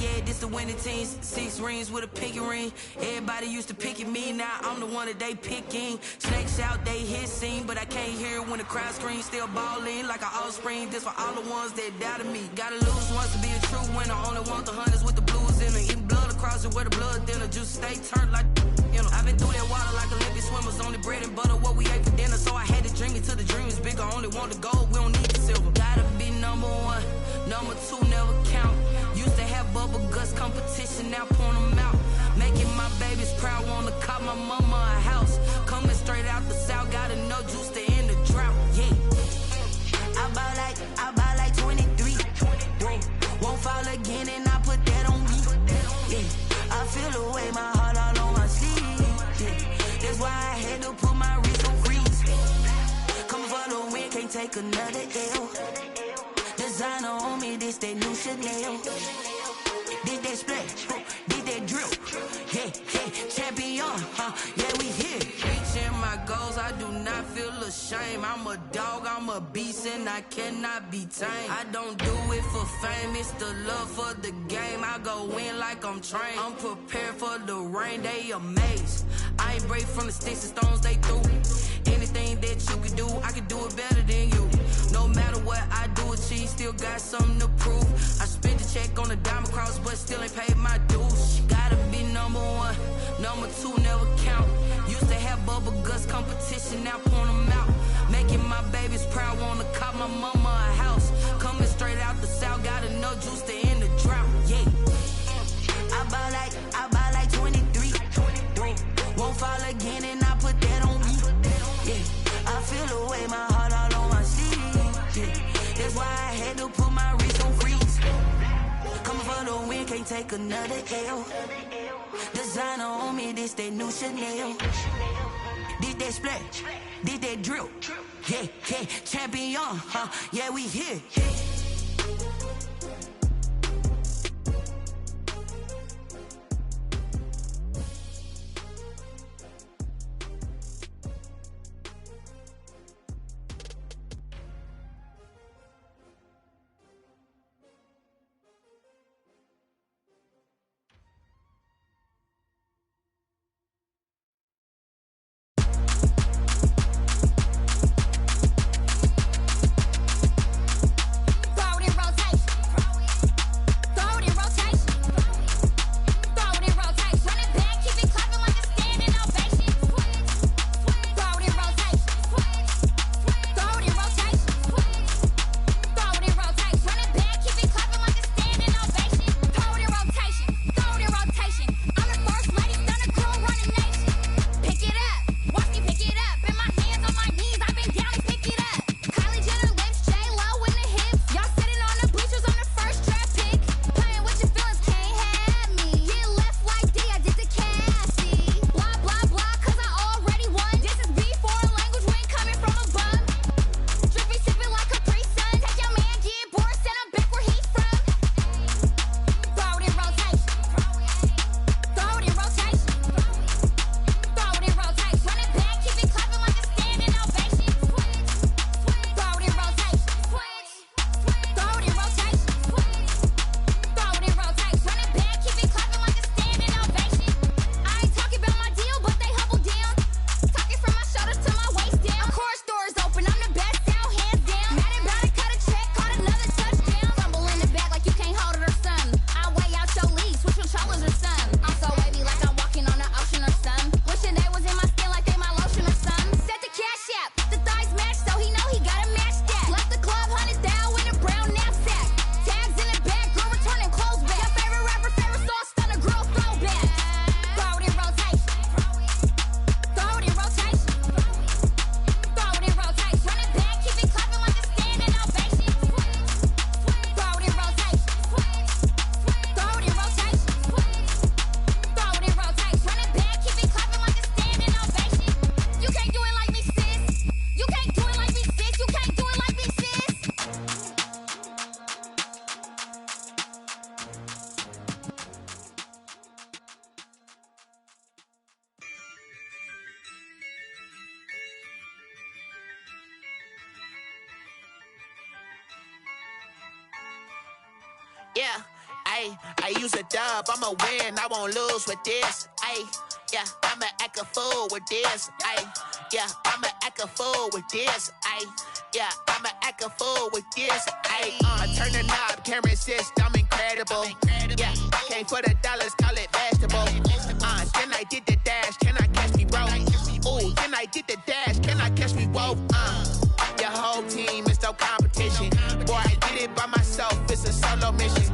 Yeah, this the winning team. 6 rings with a pinky ring. Everybody used to pick at me, now I'm the one that they picking. Snakes out, they hit scene, but I can't hear it when the crowd screams. Still ballin' like an offspring. This for all the ones that doubted me. Gotta lose once to be a true winner. Only want the hunters with the blues in it. Eating blood across it where the blood dinner. Juice stay turned like, you know. I've been through that water like Olympic swimmers. Only bread and butter, what we ate for dinner. So I had to dream it till the dream is bigger. Only want the gold, we don't need the silver. Gotta be number 1, number 2 never count. Used to have bubble guts competition, now point them out. Making my babies proud, wanna cop my mama a house. Coming straight out the south, gotta know juice to end the drought. Yeah, I buy like 23. Won't fall again, and I put that on me. Yeah, I feel the way, my heart all on my sleeve. Yeah, that's why I had to put my wrist on freeze. Coming for the win, can't take another L. Designer on me, this that new Chanel. Did that splash, did that drill. Yeah, champion, yeah, we here. Reaching my goals, I do not feel ashamed. I'm a dog, I'm a beast, and I cannot be tamed. I don't do it for fame, it's the love for the game. I go in like I'm trained. I'm prepared for the rain, they amazed. I ain't break from the sticks and stones they threw. Anything that you can do, I can do it better than you. No matter what I do, achieve, still got something to prove. I spent the check on the diamond cross, but still ain't paid my dues. Gotta be number 1, number 2 never count. Used to have bubble guts competition, now point them out. Making my babies proud, wanna cop my mama a house. Coming straight out the south, gotta know juice to end the drought. Yeah, I buy like 23. Won't fall again, and I put that on me. Yeah, I feel the way, my heart all on my sleeve. Yeah, that's why I had to put my wrist on freeze. Coming for the win, can't take another L. Designer on me, this that new Chanel. Did that splash, did that drill. Yeah, champion, yeah, we here. Yeah, ayy, I use a dub, I'ma win, I won't lose with this, ayy. Yeah, I'ma act a fool with this, ayy. Yeah, I'ma act a fool with this, ayy. Yeah, I'ma act a fool with this, ayy. Turn the knob, camera assist, I'm incredible. Yeah, came for the dollars, call it vegetable. Then I did the dash, can I catch me, bro? Ooh, then I did the dash, can I catch me, whoa? Your whole team is no competition. Boy, I did it by myself, it's a solo mission.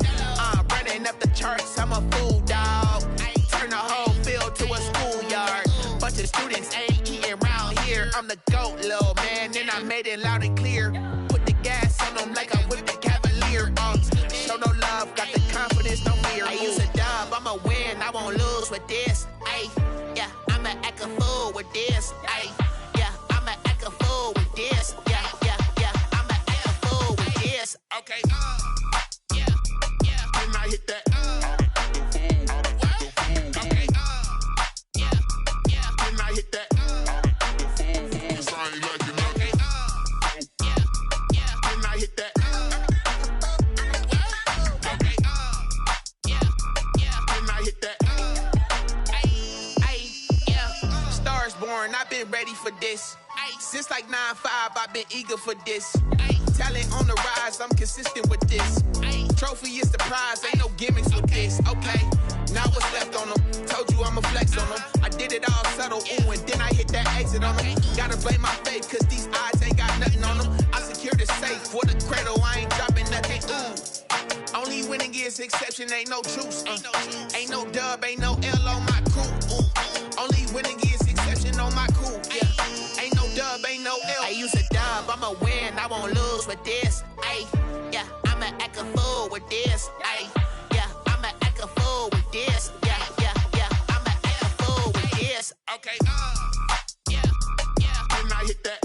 Running up the charts, I'm a fool, dog. Turn the whole field to a schoolyard. Bunch of students ain't eating round here. I'm the GOAT, little man, and I made it loud and clear. Put the gas on them like I whipped the Cavalier. Show no love, got the confidence, no fear. I use a dub, I'ma win, I won't lose with this. Ayy, yeah, I'ma act a fool with this. Ayy, yeah, I'ma act a fool with this. Yeah, yeah, yeah, I'ma act a fool with this. Okay, yeah, yeah, when I hit that. I've been ready for this. Since like 9-5, I've been eager for this. Talent on the rise, I'm consistent with this. Trophy is the prize, ain't no gimmicks with this. Okay, now what's left on them? Told you I'ma flex on them. I did it all subtle, ooh, and then I hit that exit on them. Gotta blame my faith, cause these odds ain't got nothing on them. I secure the safe for the cradle, I ain't dropping nothing, ooh. Only winning is exception, ain't no truce. Ain't no dub, ain't no L on my crew. Only winning is exception on my crew. Yeah, ain't no dub, ain't no L. I use a dub, I'ma win, I won't lose with this. Ayy, yeah, I'ma act a fool with this. Ayy, yeah, I'ma act a fool with this. Yeah, yeah, yeah, I'ma act a fool with this. Okay, yeah, yeah, when I hit that.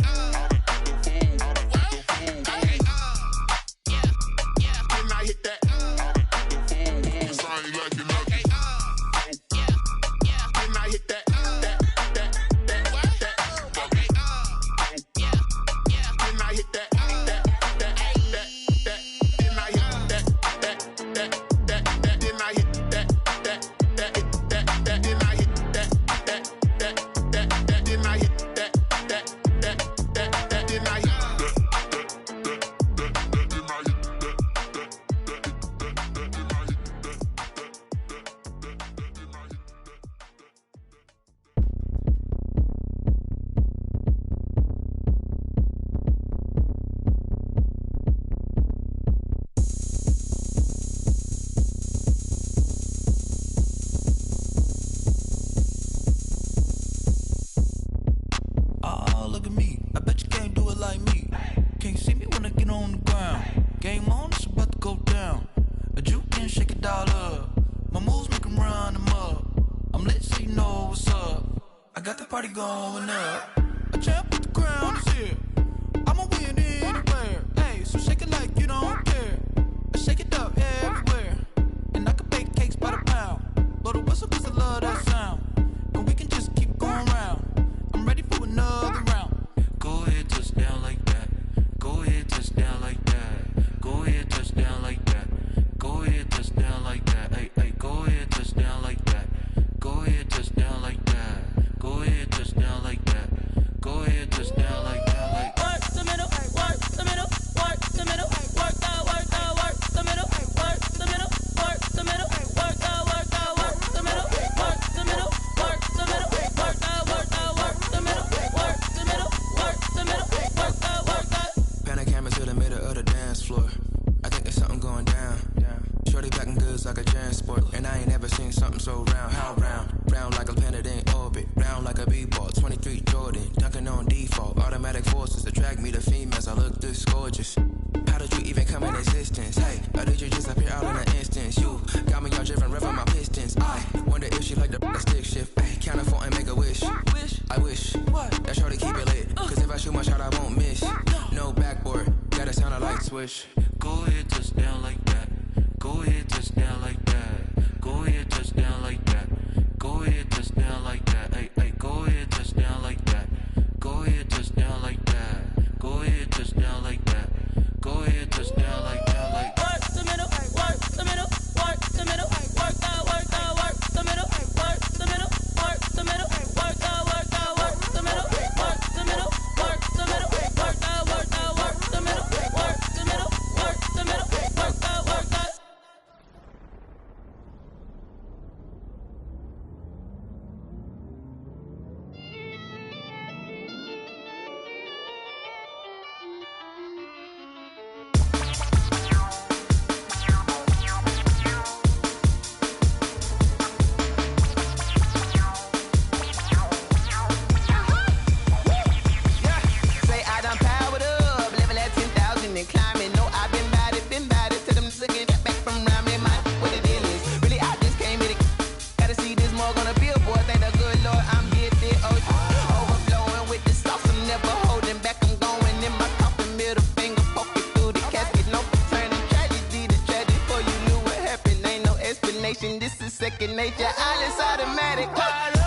Going up, a champ with the crown is here. I'ma win anywhere. Hey, so shake it like you don't care. I shake it up everywhere. And I can bake cakes by the pound. Blow the whistle cause I love that sound. And we can just keep going round. I'm ready for another round. Go ahead, touch down like that. Go ahead, touch down like that. Go ahead, touch down like that. Go ahead, touch down like that. Hey, hey, go ahead, touch down like that. Go ahead, touch down like that. Go ahead, touch down like that. Go ahead, touch down like that. Like work the middle, work the middle, work the middle, work the middle, work the middle, work the middle, work the middle, work the middle, work the middle, work the middle, work the middle, work the middle, work the. Pan a camera to the middle of the dance floor. I think there's something going down. Shorty backing goods like a transport, and I ain't never seen something so round. How round? Round like a planet in orbit, round like a b-ball. 23 Jordan, dunking on default. Automatic forces attract me to females. I look this gorgeous. How did you even come in existence? Hey, or did you just appear out in an instance? You got me all driven, revving my pistons. I wonder if she like the stick shift. Ay, count a 4 and make a wish. I wish that shorty keep it lit. Cause if I shoot my shot, I won't miss. No backboard, gotta sound a light switch. Go ahead, touch down like that. Go ahead, touch down like that. Go ahead, touch down like that. Go ahead, touch down like that. Hey, hey, go ahead, touch down like that. Go ahead, touch down like that. Go ahead, touch down like that. Go ahead, touch down like that. Like work the middle, work the middle. second nature. All is automatic. Caught up.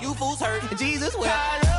You fools hurt. Jesus wept.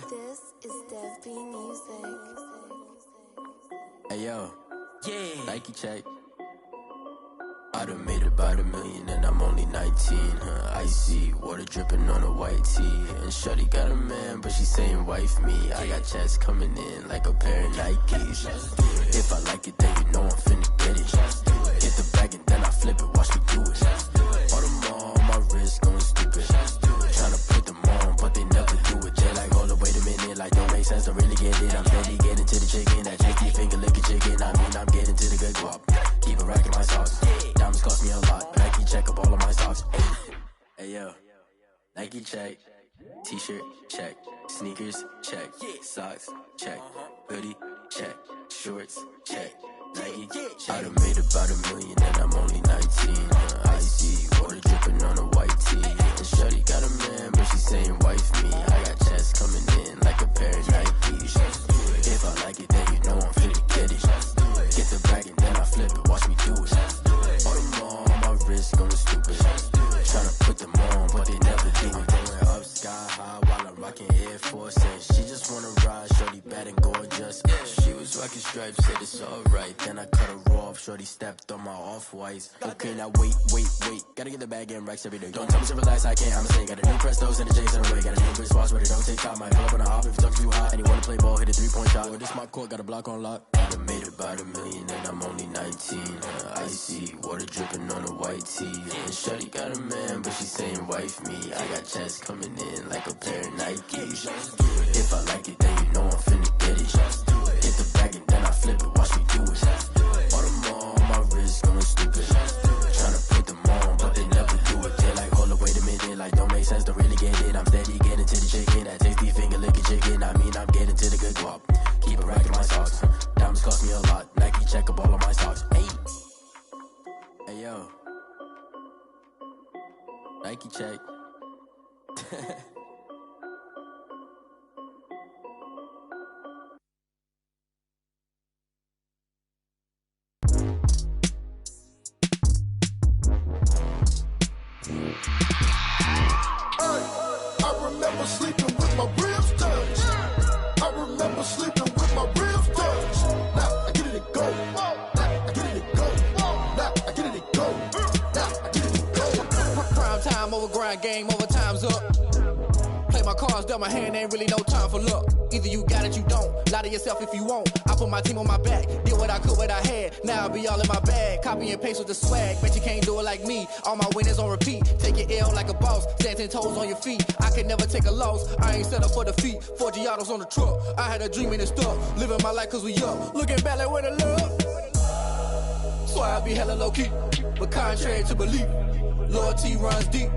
This is Dev B Music. Hey yo, yeah. Nike check. I done made about $1 million and I'm only 19. Icy water dripping on a white tee. And shorty got a man, but she saying wife me. I got checks coming in like a pair of Nikes. If I like it, then you know I'm finna get it. Get the bag and then I flip it. Watch me do it. All them on my wrist going stupid. Tryna put them on, but they never do it. They're like, hold up, wait a minute. Like, don't make sense to really get it. I'm steady getting to the chicken. That cheeky finger licking chicken. I mean, I'm getting to the good guap. Keep a rack in my socks. Diamonds cost me a lot. Nike check up all of my socks. Hey yo, Nike check. T-shirt check. Sneakers check. Socks check. Hoodie check. Shorts check. Nike check. I done made about $1 million and I'm only 19. Icy water dripping on a white tee. And shorty got a man, but she saying wife me. I got checks coming in like a pair of Nikes. If I like it, then you know I'm finna get it. Get the bag and then I flip it. Watch me do it. All them on my wrist going stupid. Tryna put them on, but they never do it. Going up sky high while I'm rocking Air Force. And she just wanna ride, shorty bad and gorgeous. She was rocking stripes, said it's alright. Then I cut her off, shorty stepped on my off-whites. Okay, now wait. Gotta get the bag and racks every day. Don't tell me to relax, I can't, I'ma say. Got a new Prestos and a J's in the way. Got a new bitch spots, but it don't take time. Might pull up on a hop if it talks too hot. And you wanna play ball, hit a 3-point shot. Or this my court, got a block on lock. I done made about $1 million and I'm only 19. Icy water dripping on a white tee. And shorty got a man, but she saying wife me. I got checks coming in like a pair of Nikes. If I like it, then you know I'm finna get it. Get the bag and then I flip it. Watch me do it. All them on my wrist going stupid. Tryna put them on, but they never do it. They're like, hold up, wait a minute. Like, don't make sense to really get it. I'm steady getting to the chicken. That tasty finger licking chicken. I mean, I'm getting to the good guap. Keep a rack in my socks. Diamonds cost me a lot. Nike check up all of my socks. Hey yo, Nike check. I remember sleeping with my ribs touched. I remember sleeping with my ribs touched. Now I get it and go. Now I get it and go. Now I get it and go. Now I get it and go. Prime time over grind game, over time's up. play my cards, dealt my hand, ain't really no time for luck. Either you got it, you don't. Lie to yourself if you won't. I put my team on my back, did what I could, what I had. Now I'll be all in my bag, copy and paste with the swag. Bet you can't do it like me. All my winners on repeat. Take your L like a boss, stand 10 toes on your feet. I can never take a loss. I ain't set up for defeat. 4 Giottos on the truck. I had a dream and it stuck. Living my life cause we up. Looking back like where the love. So I be hella low key, but contrary to belief, loyalty runs deep.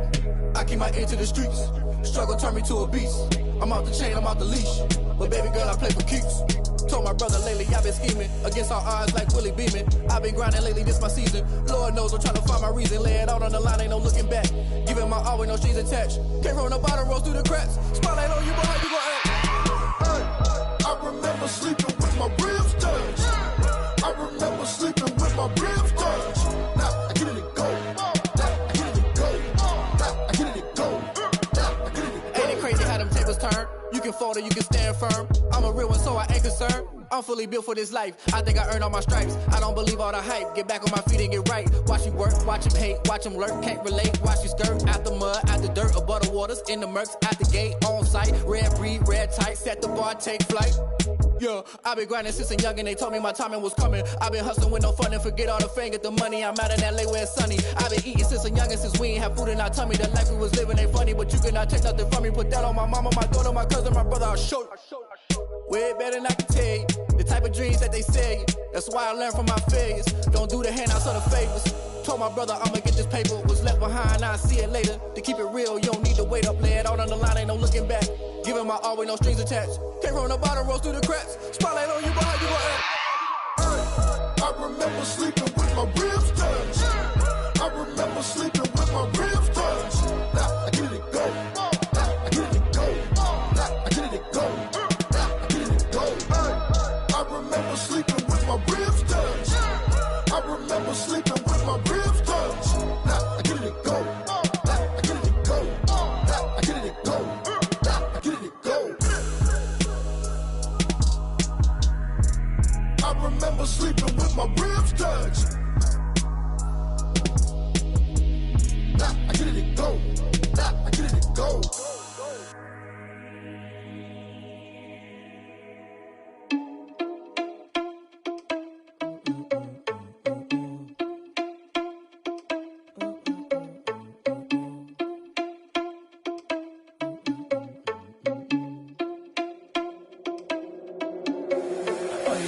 I keep my ear to the streets. Struggle turned me to a beast. I'm out the chain, I'm out the leash. But baby girl, I play for keeps. Told my brother lately, I've been scheming against all odds like Willie Beeman. I've been grinding lately, this my season. Lord knows I'm trying to find my reason. Lay it out on the line, ain't no looking back. Giving my all with no strings attached. Came from the bottom, rose through the cracks. Spotlight on you, but how you gon' act? I remember sleeping with my ribs touched. I remember sleeping with my ribs touched. Now I get it to go. Now I get it to go. Now I get it to go. Now I get it to go. Ain't it crazy how them tables turn? You can fold or you can stand firm. I'm a real one, so I ain't concerned. I'm fully built for this life. I think I earned all my stripes. I don't believe all the hype. Get back on my feet and get right. Watch you work, watch him hate, watch him lurk. Can't relate, watch you skirt. Out the mud, out the dirt, above the waters, in the murks, out the gate, on site. Red breed, red tight, set the bar, take flight. Yeah, I been grinding since a young and they told me my timing was coming. I been hustling with no fun and forget all the fame, get the money. I'm out in LA where it's sunny. I been eating since a young and since we ain't have food in our tummy. The life we was living ain't funny, but you cannot take nothing from me. Put that on my mama, my daughter, my cousin, my brother, I'll show you. Way better than I can tell you. The type of dreams that they sell you. That's why I learned from my failures. Don't do the handouts or the favors. Told my brother I'ma get this paper. Was left behind, I'll see it later. To keep it real, you don't need to wait up. Lay it out on the line, ain't no looking back. Giving my all with no strings attached. Came from the bottom, rose through the cracks. Spotlight on you, but how you gon' act? I remember sleeping with my ribs touched. I remember sleeping with my ribs touched. Now I get it to go. Now I get it to go. Now I get it to go. Now I get it to go. I remember sleeping with my ribs touched. I remember sleeping with my ribs touched. Now I get it to go. Now I get it to go. Now I get it to go. Now I get it to go. I remember sleeping with my ribs touched. Now I get it to go. Now I get it to go.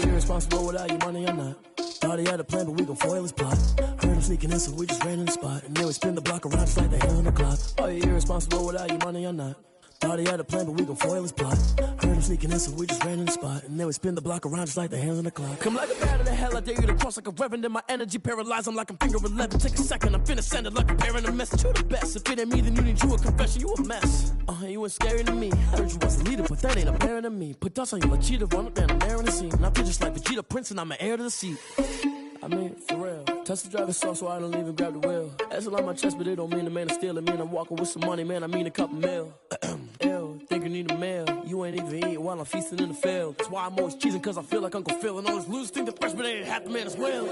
Irresponsible without your money or not. Thought he had a plan, but we gon' foil his plot. Heard him sneaking in, so we just ran in the spot. And then we spin the block around just like the hell on the clock. Are you irresponsible without your money or not? Thought he had a plan, but we gon' foil his plot. Heard him sneaking in, so we just ran in the spot. And then we spin the block around just like the hands on the clock. Come like a bat of the hell, I dare you to cross like a reverend. In my energy paralyzed, I'm like I'm finger 11. Take a second, I'm finna send it like I'm bearing a message. You the best, if it ain't me, then you need you a confession. You a mess, you ain't scary to me. I heard you was a leader, but that ain't apparent to me. Put dust on you like cheetah, run up there and air in the scene. And I feel just like Vegeta Prince, and I'm an heir to the seat. I mean, for real. Touch the driver's sauce so I don't even grab the wheel. That's on my chest, but it don't mean the man is stealing. Man, I'm walking with some money, man, I mean a couple mil. Ew, think you need a meal. You ain't even eating while I'm feasting in the field. That's why I'm always cheesing, cause I feel like Uncle Phil. And all those losers think the freshman ain't half the man as well.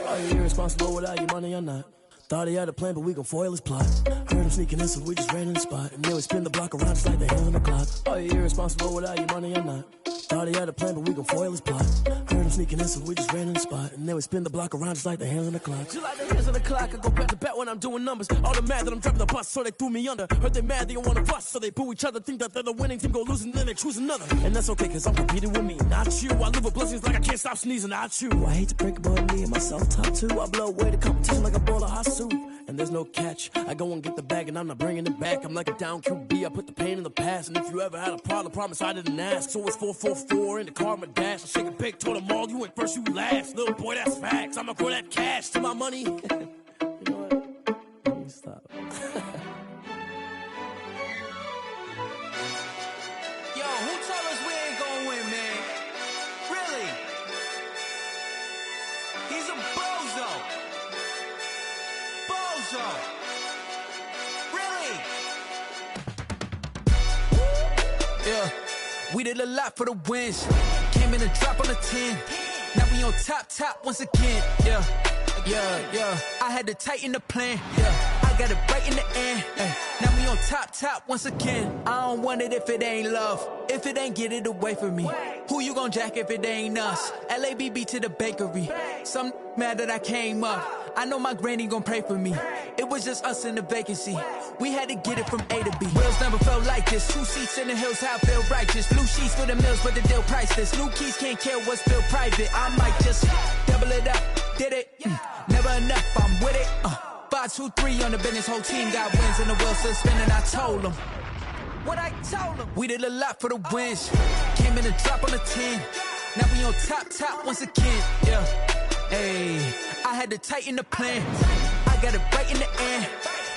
Are you irresponsible without your money or not? Thought he had a plan, but we gon' foil his plot. Heard him sneaking in, so we just ran in the spot. And then we spin the block around just like the hell on the clock. Are you irresponsible without your money or not? Thought he had a plan, but we gon' foil his plot. Heard him sneaking in, so we just ran in the spot. And then we spin the block around just like the hands on the clock. Just like the hands on the clock, I go back to back when I'm doing numbers. All the mad that I'm driving the bus, so they threw me under. Heard they mad, they don't wanna bust, so they boo each other. Think that they're the winning team, go losing, then they choose another. And that's okay, cause I'm competing with me, not you. I live with blessings like I can't stop sneezing, not you. I hate to break it, but me and myself top two. I blow away the competition like a bowl of hot soup. And there's no catch, I go and get the bag and I'm not bringing it back. I'm like a down QB, I put the pain in the past. And if you ever had a problem, promise I didn't ask. So it's 444 in the car, my dash. I shake a big, told them all, you went first, you last. Little boy, that's facts, I'ma grow that cash to my money. You know what? Let me stop. Yo, who told us we ain't gonna win, man? Really? He's a bozo. Bozo. Really? Yeah, we did a lot for the wins. Came in and dropped on the 10. Now we on top once again. Yeah. I had to tighten the plan. Yeah. I I got it right in the end. Now we on top once again. I don't want it if it ain't love. If it ain't, get it away from me. Who you gon' jack if it ain't us? LABB to the bakery. Some mad that I came up. I know my granny gon' pray for me. It was just us in the vacancy. We had to get it from A to B. Wheels never felt like this. 2 seats in the hills, how I feel righteous. Blue sheets for the mills, but the deal priceless. New keys can't care what's still private. I might just double it up. Did it? Never enough, I'm with it. 5, 2, 3 on the business. Whole team got wins and the wheels still spinning. I told them what I told them. We did a lot for the wins. Came in and drop on the 10. Now we on top once again. Yeah. Hey, I had to tighten the plan. I got it right in the end.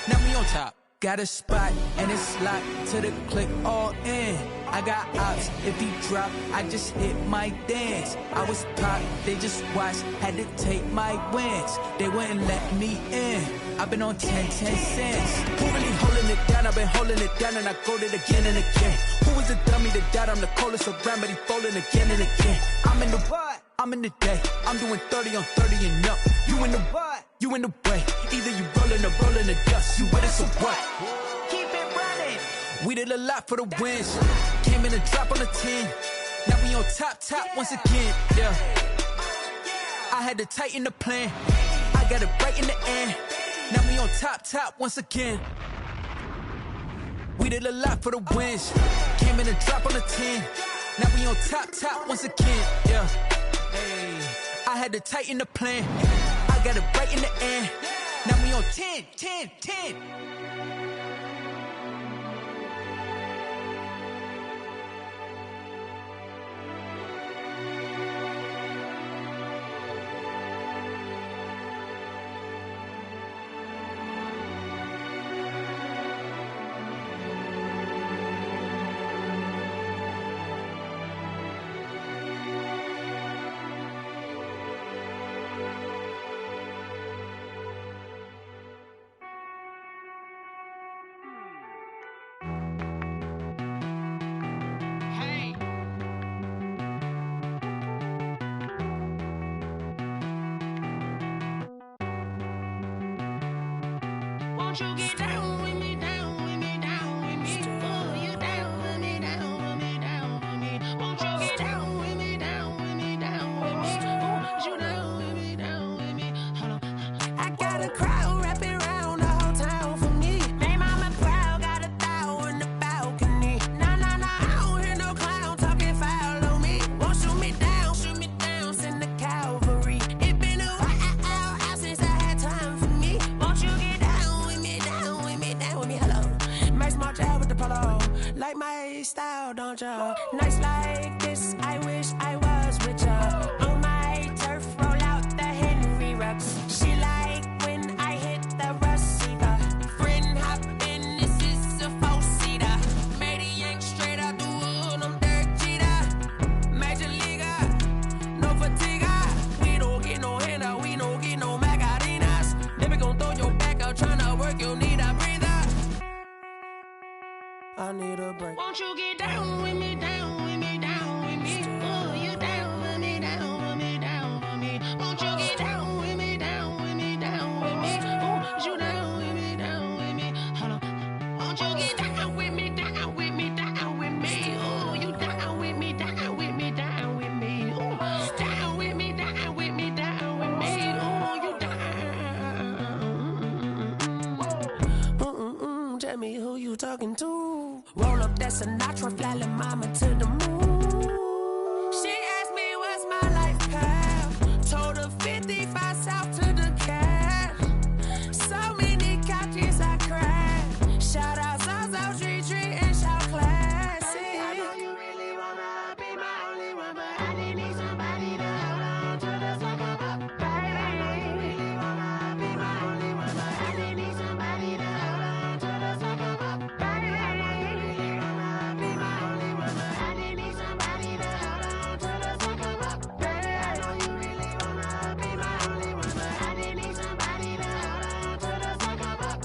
Now we on top. Got a spot and it's locked to the click all in. I got ops, if he drop, I just hit my dance. I was pop, they just watched, had to take my wins. They wouldn't let me in. I've been on 10 cents. Who really holding it down? I've been holding it down and I go it again and again. Who was the dummy that died? I'm the coldest around, but he falling again and again. I'm in the what? I'm in the day. I'm doing 30 on 30 and up. You in the what? You in the way. Either you rolling the dust. You with us or what? Keep it running. We did a lot for the wins. Came in and drop on the 10. Now we on top once again. Yeah. I had to tighten the plan. I got it right in the end. Now we on top once again. We did a lot for the wins. Came in and drop on the 10. Now we on top once again. Yeah. Hey. I had to tighten the plan. I got it right in the end. Now we on 10. Won't you get down with me, down with me, down with me? Oh, you down with me, down with me, down with me. Won't you get down with me, down with me, down with me? Oh, you down with me, down with me? Hold on. I got a crowd wrapping around the whole town for me. They mama proud, got a thou in the balcony. Nah, I don't hear no clown talking foul on me. Won't shoot me down, send the cavalry. It been a while since I had time for me. Won't you get down with me, down with me, down with me? Hello. Max March out with the polo. Like my style, don't ya? Nights like this, I wish I was with ya. On my turf, roll out the Henry Rux. She like when I hit the receiver. Friend hop in, this is a 4-seater. Made a yank straight out the wood, I'm Derek Jeter. Major leaguer, no fatigue. We don't get no handout, we don't get no Macarinas. Never gon' throw your back out, tryna work, you need a breather. I need a break. Won't you get down with me, down with me, down with me? Oh, you down with me, down with me, down with me. Won't you get down with me, down with me, down with me? Oh, you down with me, down with me? Hold on. Won't you get down with me, down with me, down with me? Oh, you down with me, down with me, down with me? Oh, down with me, down with me, down with me? Oh, you down. Tell me who you talking to. Roll up that Sinatra, fly la mama to the moon. She asked me what's my life path. Told her 55 south to the cat. So many couches I crashed. Shout out South Tree and shout classy. I know you really wanna be my only one, but I didn't need somebody to hold on to the sucker up, baby. I know you really wanna be my only one, but I didn't need somebody to hold on to the sucker up, baby. I know you really wanna be my only one, but I didn't need somebody to hold on to the sucker up, baby. I know you really wanna be my only one, but I didn't need somebody to hold on to the sucker up.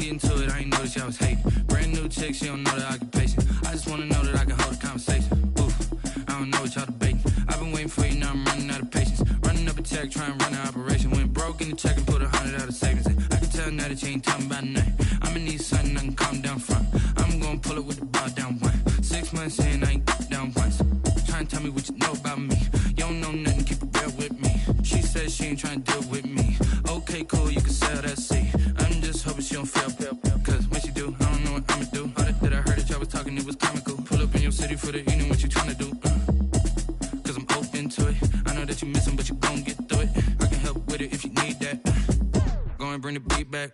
getting to it, I ain't noticed y'all was hating. Brand new chick, she don't know the occupation. I just wanna know that I can hold a conversation. Oof, I don't know what y'all debating. I've been waiting for you, now I'm running out of patience. Running up a check, trying to run an operation. Went broke in the check and put 100 out of savings in. I can tell now that you ain't talking about nothing. I'ma need something I can calm down front. I'm gonna pull it with the bar down one. 6 months in, I ain't down once. Trying to tell me what you know about me. You don't know nothing, keep it real with me. She says she ain't trying to deal with me. Okay, cool, you can sell that seat. I'm just hoping she don't fail. Cause when she do, I don't know what I'ma do. All that I heard that y'all was talking, it was comical. Pull up in your city for the evening, what you trying to do? Cause I'm open to it. I know that you miss him, but you gon' get through it. I can help with it if you need that. Go and bring the beat back.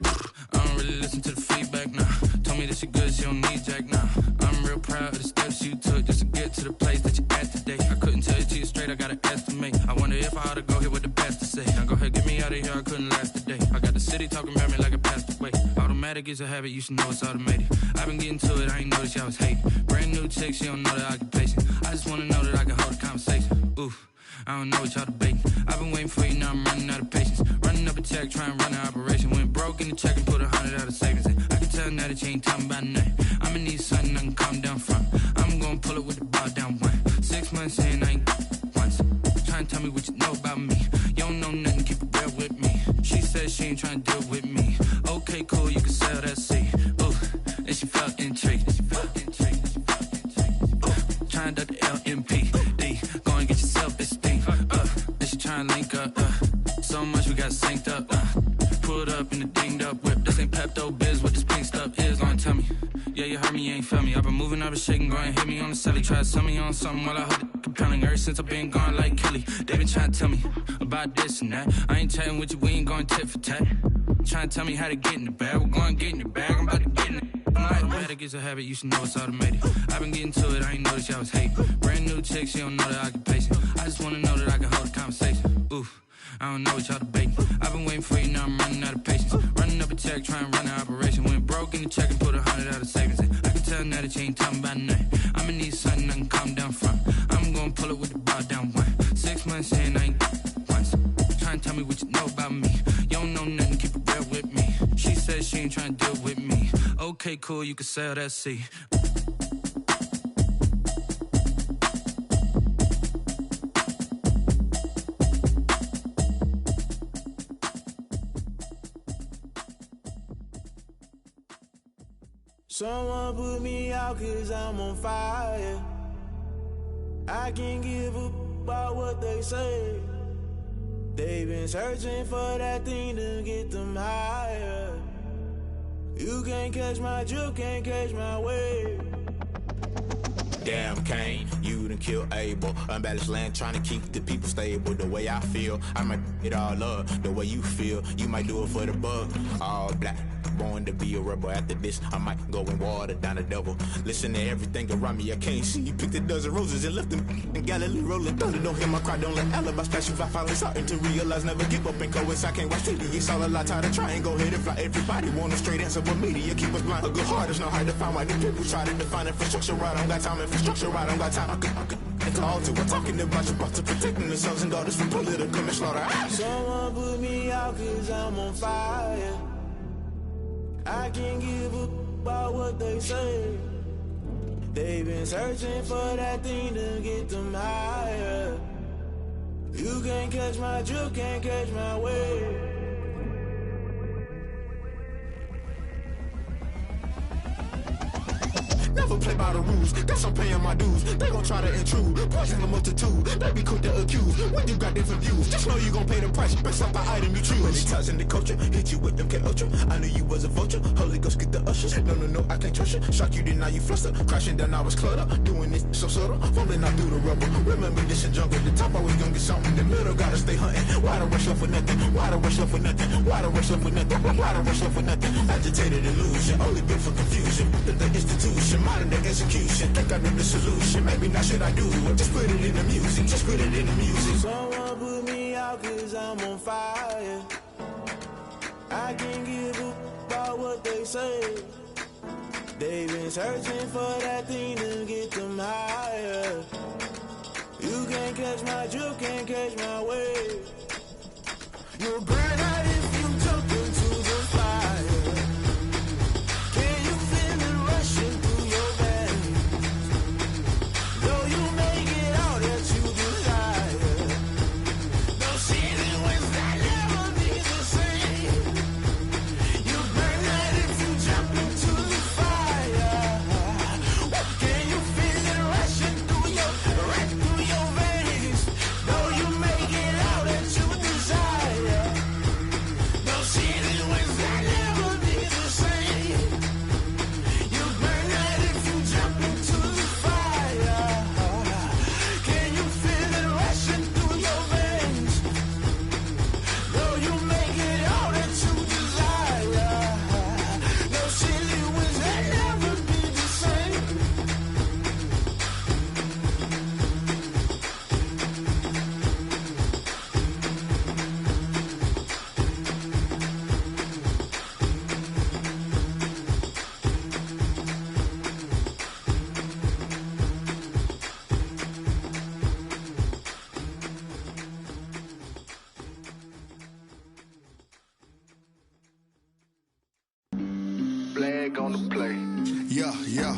I don't really listen to the feedback, nah. Told me that she good, she don't need Jack, nah. I'm real proud of the steps you took just to get to the place that you at today. I couldn't tell you to you straight, I gotta estimate. I wonder if I ought to go here with the best to say. Now go ahead, get me out of here, I couldn't last a day. I got the city talking about me like I passed away. Automatic is a habit, you should know it's automated. I've been getting to it, I ain't noticed y'all was hating. Brand new chick, she don't know the occupation. I just wanna know that I can hold a conversation. Oof, I don't know what y'all debating. I've been waiting for you, now I'm running out of patience. Running up a check, trying to run an operation. Went broke in the check and put 100 out of savings in. I can tell now that you ain't talking about nothing. I'ma need something I can calm down front. I'm gonna pull it with the bar down one. 6 months in, I ain't once. Trying to tell me what you know about me. You don't know nothing, keep it real with me. She says she ain't trying to deal with me. Okay, cool, you can sell that seat. Ooh, and she felt intrigued. Trying to duck the LMPD. Go and get your self-esteem. And she trying to link up. So much we got synced up. Pulled up in the dinged up whip. This ain't Pepto-Biz, what this pink stuff is. Gonna tell me. Yeah, you heard me, you ain't felt me. I've been moving, I've been shaking, go and hit me on the celly. Try to sell me on something while I hold it compelling. Ever since I've been gone like Kelly, they been trying to tell me about this and that. I ain't chatting with you, we ain't going tit for tat. Trying to tell me how to get in the bag. We're going to get in the bag, I'm about to get in it. Automatic is a habit, you should know it's automated. I've been getting to it, I ain't noticed y'all was hating. Brand new chick, she don't know the occupation. I just wanna know that I can hold a conversation. Oof, I don't know what y'all debating. I've been waiting for you, now I'm running out of patience. Running up a check, trying to run an operation. Went broke in the check and put 100 out of savings in. I can tell now that you ain't talking about nothing. I'ma need something I can calm down front. I'm gonna pull it with the bar down one. 6 months in, I ain't once. Trying to tell me what you know about me. You don't know nothing, keep it real with me. She says she ain't trying to deal with me. Okay, cool, you can sell that seat. Someone put me out cause I'm on fire. I can't give up about what they say. They've been searching for that thing to get them higher. You can't catch my drift, can't catch my wave. Damn, Kane, you done killed Abel. Unbalanced land, trying to keep the people stable. The way I feel, I might it all up. The way you feel, you might do it for the bug. All black, born to be a rebel. After this, I might go and water down the devil. Listen to everything around me, I can't see. You picked a dozen roses and left them in Galilee rolling thunder. Don't hear my cry, don't let alibis pass you. I finally starting to realize, never give up and coincide. Can't watch TV, it's all a lot. Tired of trying, go ahead and fly. Everybody want a straight answer, but media keep us blind. A good heart is not hard to find. Why the people try to define infrastructure right? I don't got time, infrastructure right, I don't got time. I could all to. We're talking about your brother protecting the sons and daughters from political manslaughter. Someone put me out cause I'm on fire. I can't give up about what they say. They've been searching for that thing to get them higher. You can't catch my drift, can't catch my wave. Never play by the rules, guess I'm paying my dues. They gon' try to intrude, poison the multitude. They be quick to accuse, when you got different views. Just know you gon' pay the price, based off the item you choose. Many ties in the culture, hit you with them K-Ultra. I knew you was a vulture, Holy Ghost get the ushers. No, I can't trust you. Shock you, then now you fluster. Crashing down, I was cluttered. Doing this so subtle, falling out through the rubble. Remember this in jungle, the top always gonna get something. The middle gotta stay hunting. Why the rush left for nothing? Why the rush left for nothing? Why the rush left for nothing? Why the rush left for nothing? Agitated illusion, only built for confusion. The institution, modern day execution. Think I know the solution. Maybe not should I do it? Just put it in the music. Just put it in the music. Someone put me out cause I'm on fire. I can't give up about what they say. They've been searching for that thing to get them higher. You can't catch my drift, can't catch my wave. You'll burn out if you jump into the fire. Yeah.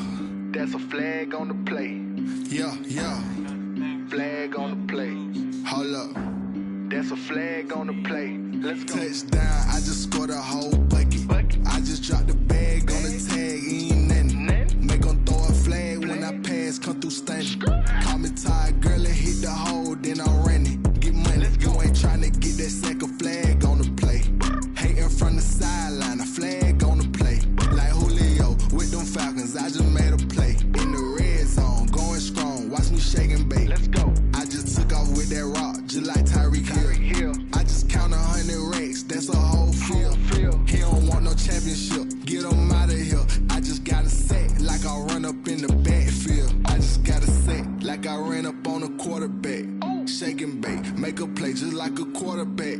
That's a flag on the play. Yeah, yeah. Flag on the play. Hold up. That's a flag on the play. Let's go. Touchdown, I just scored a whole bucket. I just dropped the bag on the tag, ain't nothing. Make 'em throw a flag when I pass, come through stunning. Call me tired, girl, and hit the hole, then I'm running. Get money, you ain't tryna get that second flag on the play. Hating from the sideline, a flag on the play. Like Julio with them Falcons, I just made a play. In the red zone, going strong, watch me shake and bake. Let's go. I just took off with that rock, just like Tyreek Hill. I just count 100 racks, that's a whole field. He don't want no championship, get him out of here. I just got a set, like I run up in the backfield. I just got a set, like I ran up on a quarterback. Shake and bake, make a play just like a quarterback.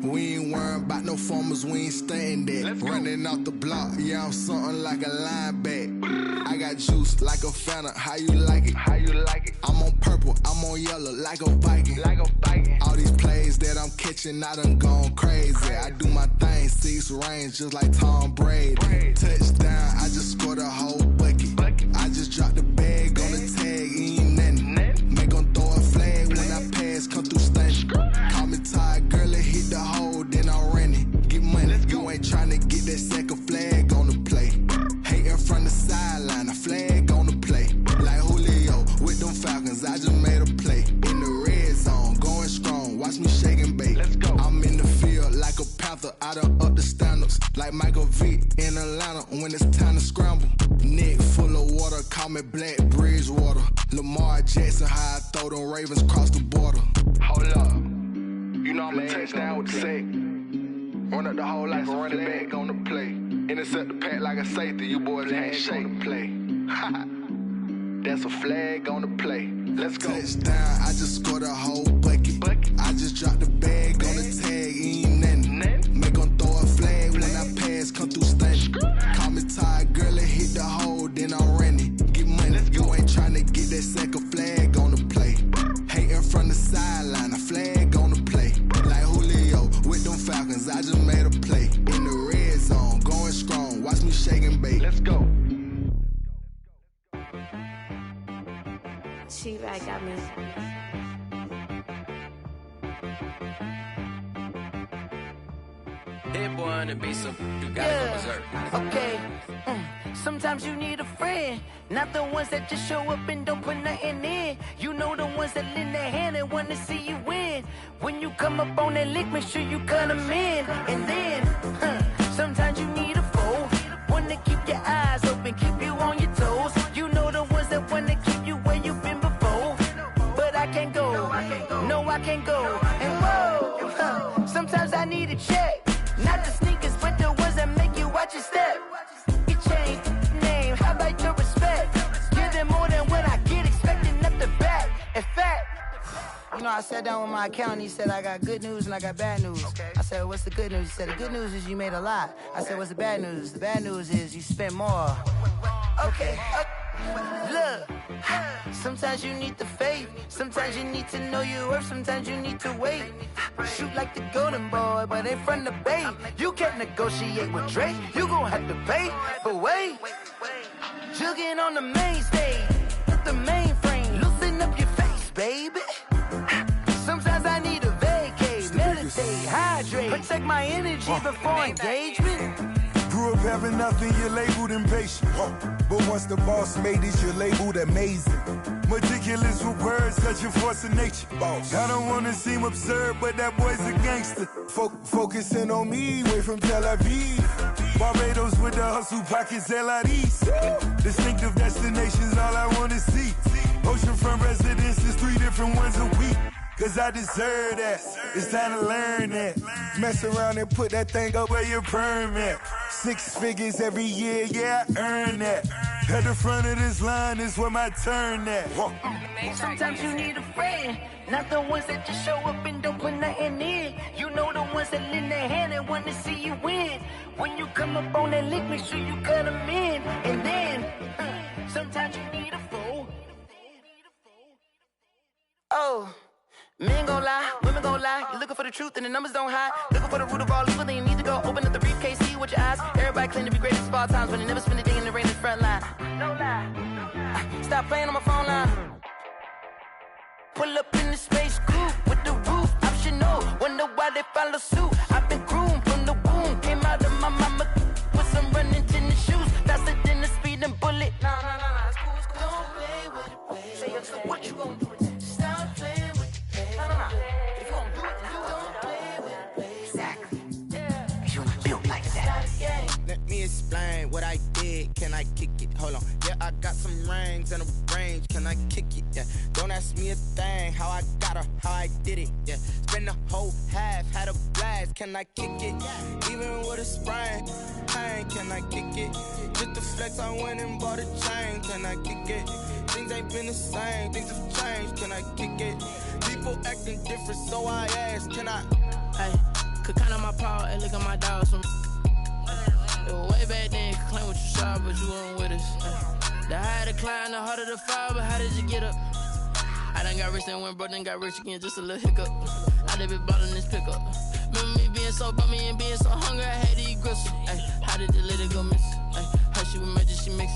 We ain't worrying about no formers, we ain't staying there. Running off the block, yeah, I'm something like a linebacker. I got juice like a Fanta, how you like it? How you like it? I'm on purple, I'm on yellow, like a Viking. Like a Viking. All these plays that I'm catching, I done gone crazy. I do my thing, 6 range, just like Tom Brady. Touchdown, I just scored a whole bucket. I just dropped the bag on the tag, ain't nothing. Make 'em throw a flag when I pass, come through stunning. Call me tired, girl, and hit the hole, then I'm running. Get money, you ain't tryna get that second flag on the play. Hating from the sideline, a flag on the play. Like Julio with them Falcons, I just made a play. In the red zone, going strong, watch me shake and bake. Let's go. I'm in the field like a Panther, I done up the standards. Like Michael Vick in Atlanta when it's time to scramble. Neck full of water, call me Black Bridgewater. Lamar Jackson, how I throw them Ravens cross the border. Hold up. You know I'm a touchdown with the sack. Run up the whole like a running back on the play. Intercept the pack like a safety, you boys ain't shake the play. That's a flag on the play. Let's go. Touchdown, I just scored a whole bucket. I just dropped the bag on the tag, ain't nothing. Make 'em throw a flag when I pass, come through stunning. Call me tired, girl, and hit the hole, then I'm running. Get money, you ain't tryna get that second flag on the play. Hating from the sideline, a flag on the play. Like Julio with them Falcons, I just made a play. In the red zone, going strong, watch me shake and bake. Let's go. She-Rag got me. Hit boy on the beat, so you gotta go berserk. Okay. Sometimes you need a friend, not the ones that just show up and don't put nothing in. You know the ones that lend their hand and want to see you win. When you come up on that lick, make sure you cut them in. And then, sometimes you need a foe, one to keep your eyes open, keep you on your toes. You know the ones that want to keep you where you've been before. But I can't go, no I can't go. And whoa, sometimes I need a check. Not the sneakers, but the ones that make you watch your step. You change name, how about your respect? Give them more than what I get, expecting up the back. In fact, you know, I sat down with my accountant, he said, I got good news and I got bad news. I said, what's the good news? He said, the good news is you made a lot. I said, what's the bad news? The bad news is you spent more. Okay. Look, sometimes you need the faith, sometimes you need to know your worth, sometimes you need to wait. Shoot like the golden boy, but ain't from the bay. You can't negotiate with Drake, you gon' have to pay. But wait, jugging on the main stage, with the mainframe, loosen up your face, baby. Sometimes I need a vacate, meditate, hydrate, protect my energy before engagement. Grew up having nothing, you're labeled impatient. But once the boss made it, you're labeled amazing. Meticulous with words, such a force of nature. I don't wanna seem absurd, but that boy's a gangster. Focusing on me, way from Tel Aviv. Barbados with the hustle pockets, LIDs. Distinctive destinations, all I wanna see. Oceanfront residences, 3 different ones a week. Cause I deserve that, it's time to learn that. Mess around and put that thing up where your permit. 6 figures every year, yeah, I earn that. At the front of this line is where my turn at. Sometimes you need a friend, not the ones that just show up and don't put nothing in. You know the ones that lend their hand and want to see you win. When you come up on that lick, make sure you cut them in. And then, sometimes you need a foe. Oh. Men gon' lie, women gon' lie. You're looking for the truth and the numbers don't hide. Looking for the root of all evil, then you need to go open up the briefcase, see with your eyes. Everybody claim to be greatest of all times, but they never spend a day in the rain in the front line. No lie. Stop playing on my phone line. Pull up in the space coupe with the roof optional. Wonder why they follow suit. I've been groomed from the womb. Came out of my mama with some running tennis shoes. Faster than the speeding bullet. Nah, it's cool, it's cool. Don't play with it, play. Say so what you gon' do? Stop playing with it, play. Nah. If you gon' do it, then don't play with it, play. Exactly. Yeah. You built like that. Let me explain what I did. Can I kick it? Hold on. Yeah, I got some rings and a range. Can I kick it? Yeah. Don't ask me a thing. How I got her, how I did it. Yeah. Spend the whole half, had a blast. Can I kick it? Even with a sprain, pain. Can I kick it? Just to flex, I went and bought a chain. Can I kick it? Things ain't been the same. Things have changed. Can I kick it? People acting different, so I asked. Can I? Hey, could count on my paw and look at my dogs from. Way back then, could claim what you saw, but you weren't with us. The higher the climb, the harder the fall, but how did you get up? I done got rich and went broke, then got rich again, just a little hiccup. I done been ballin' this pickup. Remember me being so bummy and being so hungry, I had to eat gristle. How did the lady go miss? How she was magic, she mixed.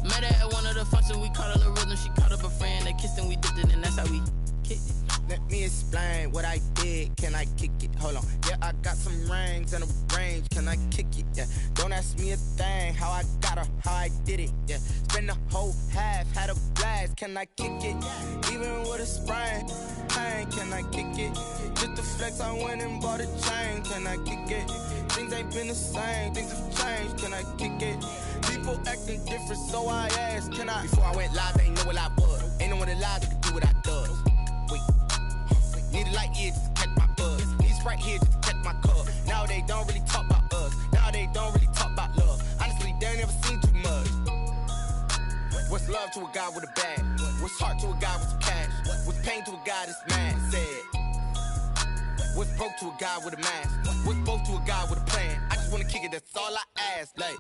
Met her at one of the functions, we caught a little rhythm. She caught up a friend, they kissed and we dipped it, and that's how we kicked it. Let me explain what I did. Can I kick it? Hold on. Yeah, I got some rings and a range. Can I kick it? Yeah. Don't ask me a thing. How I got her, how I did it. Yeah. Spend the whole half, had a blast. Can I kick it? Even with a sprain, pain. Can I kick it? Just to flex, I went and bought a chain. Can I kick it? Things ain't been the same. Things have changed. Can I kick it? People acting different, so I asked. Can I? Before I went live, they ain't know what I was. Ain't no one alive that could do what I does. Wait. Need a light here just to catch my buzz. Need Sprite here just to catch my cup. Now they don't really talk about us. Now they don't really talk about love. Honestly, they ain't never seen too much. What's love to a guy with a bag? What's heart to a guy with some cash? What's pain to a guy that's mad? Said. What's broke to a guy with a mask? What's broke to a guy with a plan? I just wanna kick it, that's all I ask. Like,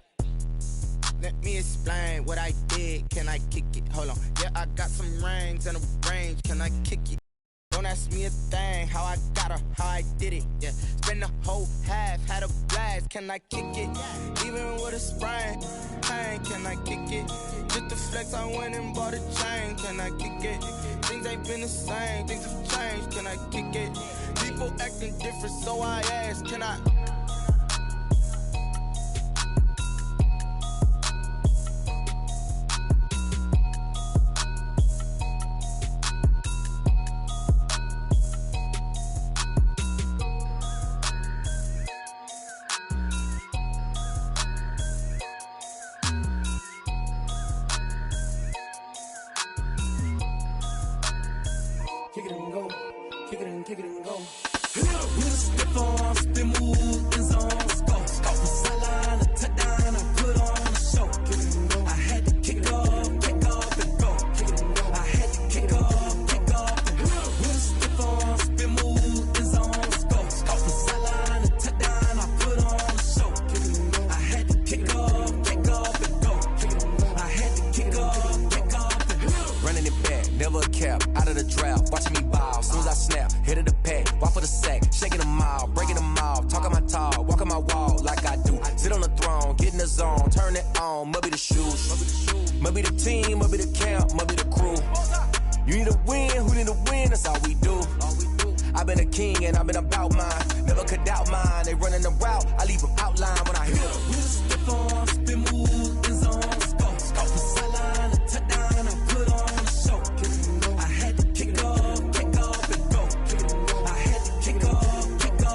let me explain what I did. Can I kick it? Hold on. Yeah, I got some rings and a range. Can I kick it? Don't ask me a thing. How I got her, how I did it. Yeah. Spend the whole half, had a blast. Can I kick it? Even with a sprain, pain. Can I kick it? Just to flex, I went and bought a chain. Can I kick it? Things ain't been the same. Things have changed. Can I kick it? People acting different, so I asked. Can I? Kick it and go. Kick it and kick it and go. With a stiff arm, spin move in zone. Go. From sideline to touchdown, I put on a show. I had to kick off and go. I had to kick off and go. With a stiff arm, spin move in zone. Go. From sideline to touchdown, I put on a show. I had to kick off and go. I had to kick off and go. Running it back, never a cap, out of the draft, watching me ball. Soon as I snap, hit of the pack, walk for the sack, shaking them all, breaking them all, talking my talk, walking my wall like I do. Sit on the throne, get in the zone, turn it on, must be the shoes, must be the team, must be the camp, must be the crew. You need a win, who need a win, that's all we do. I've been a king and I've been about mine, never could doubt mine. They running the route, I leave them outline when I hit them. With a stiff arm, spin move in zone. Go from sideline to touchdown, I put on a show. I had to kick off and go. I had to kick off and go.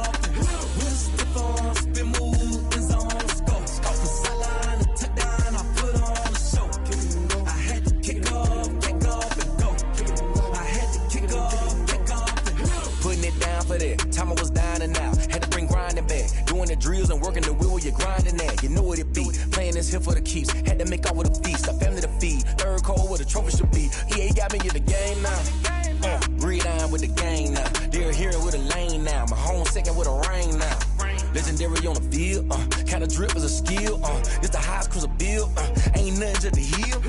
With a stiff arm, spin move in zone. Go from sideline to touchdown, I put on a show. I had to kick off and go. I had to kick off and go. Putting it down for that, time I was down and out, had to bring grinding back, doing the drills and working the wheel where you're grinding at, you know what it be, playing this here for the keeps, had to make off with a feast, a family to feed, third cold where the trophy should be, EA got me in the game now, breathe on with the game now, they're here with a lane now, my home second with a rain now, legendary on the field, kinda drip as a skill, it's the highest cruiser bill, ain't nothing to the heel.